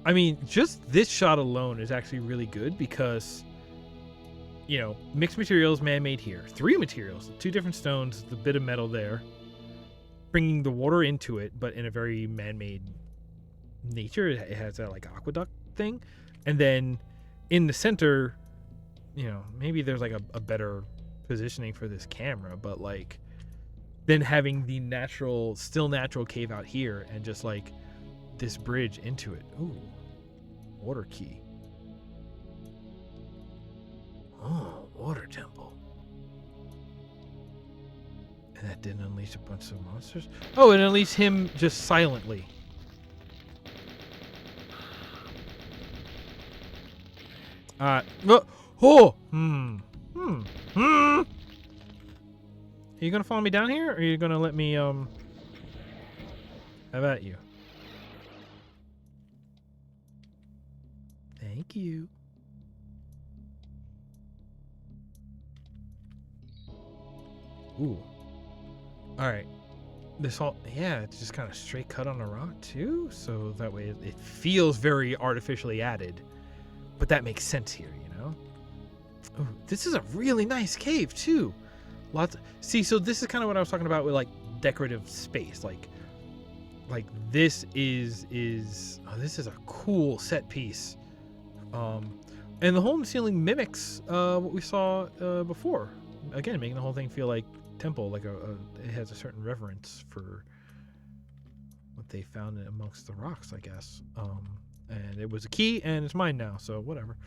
Speaker 1: I mean, just this shot alone is actually really good because, you know, mixed materials, man-made here. 3 materials, 2 different stones, the bit of metal there, bringing the water into it, but in a very man-made nature. It has that like aqueduct thing, and then in the center, you know, maybe there's like a better positioning for this camera, but like then having the still natural cave out here and just like this bridge into it. Ooh, water key. Oh, water temple. And that didn't unleash a bunch of monsters. Oh, it unleashed him just silently. Are you gonna follow me down here, or are you gonna let me have at you? Thank you. Ooh. All right. This all, yeah, it's just kind of straight cut on a rock too, so that way it feels very artificially added, but that makes sense here, you know. Ooh, this is a really nice cave too. See, so this is kind of what I was talking about with like decorative space, like this is this is a cool set piece, and the hole in the ceiling mimics what we saw before, again making the whole thing feel like temple, like it has a certain reverence for what they found amongst the rocks, I guess. And it was a key, and it's mine now, so whatever.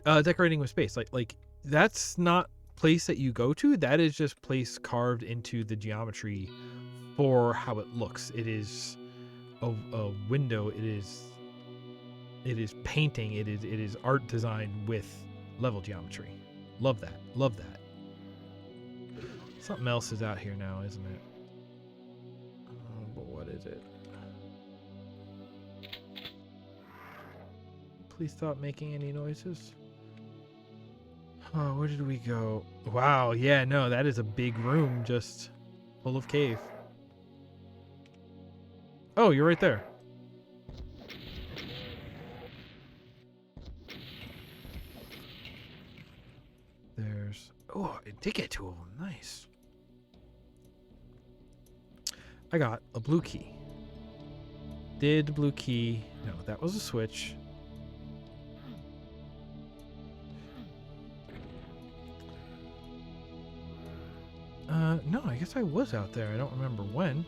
Speaker 1: Decorating with space, like that's not place that you go to. That is just place carved into the geometry for how it looks. It is a window. It is painting. It is art design with level geometry. Love that. Love that. Something else is out here now, isn't it? Oh, but what is it? Please stop making any noises. Oh, where did we go? Wow, yeah, no, that is a big room just full of cave. Oh, you're right there. Oh, I did get 2 of them. Nice. I got a blue key. Did the blue key... No, that was a switch. No, I guess I was out there. I don't remember when.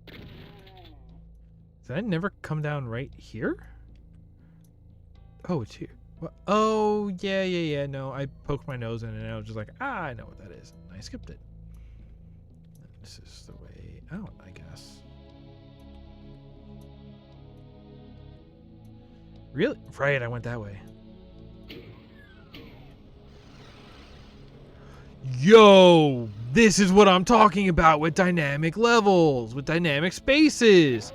Speaker 1: Did I never come down right here? Oh, it's here. What? Oh, yeah. No, I poked my nose in it and I was just like, I know what that is. I skipped it. This is the way out, I guess. Really? Right, I went that way. Yo, this is what I'm talking about with dynamic levels, with dynamic spaces.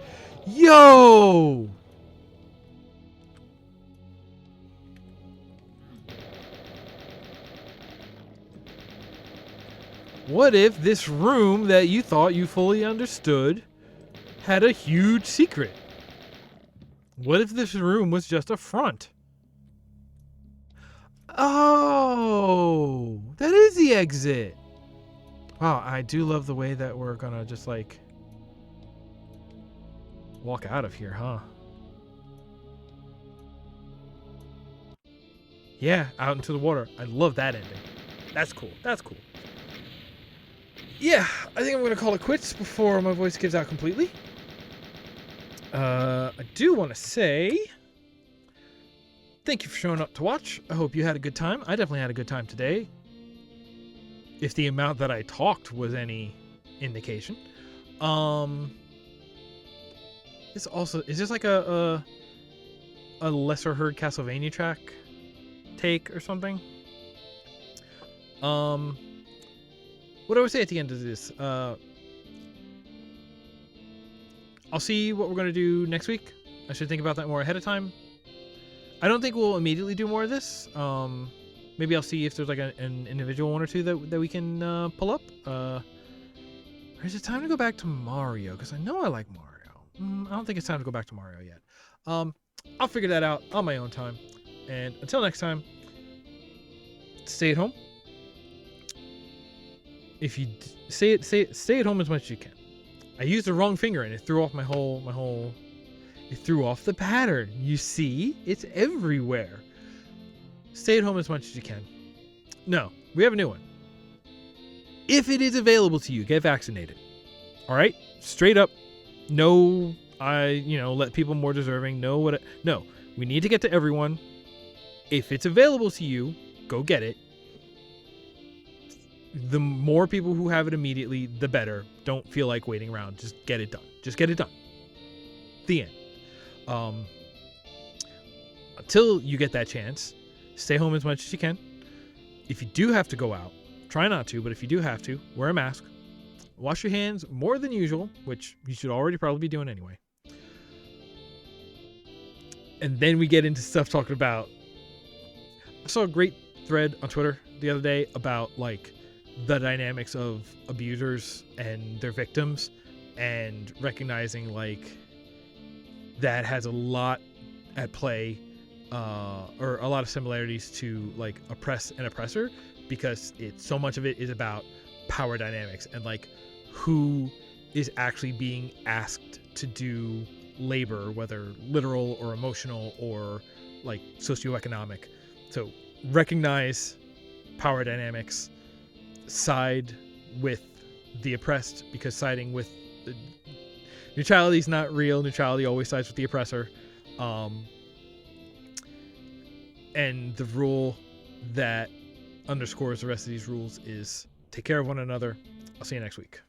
Speaker 1: Yo! What if this room that you thought you fully understood had a huge secret? What if this room was just a front? Oh, that is the exit. Wow, I do love the way that we're gonna just like walk out of here, huh? Yeah, out into the water. I love that ending. That's cool. That's cool. Yeah, I think I'm gonna call it quits before my voice gives out completely. I do want to say thank you for showing up to watch. I hope you had a good time. I definitely had a good time today. If the amount that I talked was any indication. This also is this like a lesser heard Castlevania track take or something? What do I say at the end of this? I'll see what we're gonna do next week. I should think about that more ahead of time. I don't think we'll immediately do more of this. Maybe I'll see if there's like an individual one or two that we can pull up. Or is it time to go back to Mario? Because I know I like Mario. I don't think it's time to go back to Mario yet. I'll figure that out on my own time. And until next time, stay at home. If you stay at home as much as you can. I used the wrong finger and it threw off my whole. It threw off the pattern. You see, it's everywhere. Stay at home as much as you can. No, we have a new one. If it is available to you, get vaccinated. All right, straight up. No, let people more deserving. No, we need to get to everyone. If it's available to you, go get it. The more people who have it immediately, the better. Don't feel like waiting around. Just get it done. Just get it done. The end. Until you get that chance, stay home as much as you can. If you do have to go out, try not to, but if you do have to, wear a mask. Wash your hands more than usual, which you should already probably be doing anyway. And then we get into stuff talking about saw a great thread on Twitter the other day about like the dynamics of abusers and their victims, and recognizing like that has a lot at play, or a lot of similarities to like oppress and oppressor, because so much of it is about power dynamics and like who is actually being asked to do labor, whether literal or emotional or like socioeconomic. So recognize power dynamics, side with the oppressed, because siding with neutrality is not real. Neutrality always sides with the oppressor. And the rule that underscores the rest of these rules is take care of one another. I'll see you next week.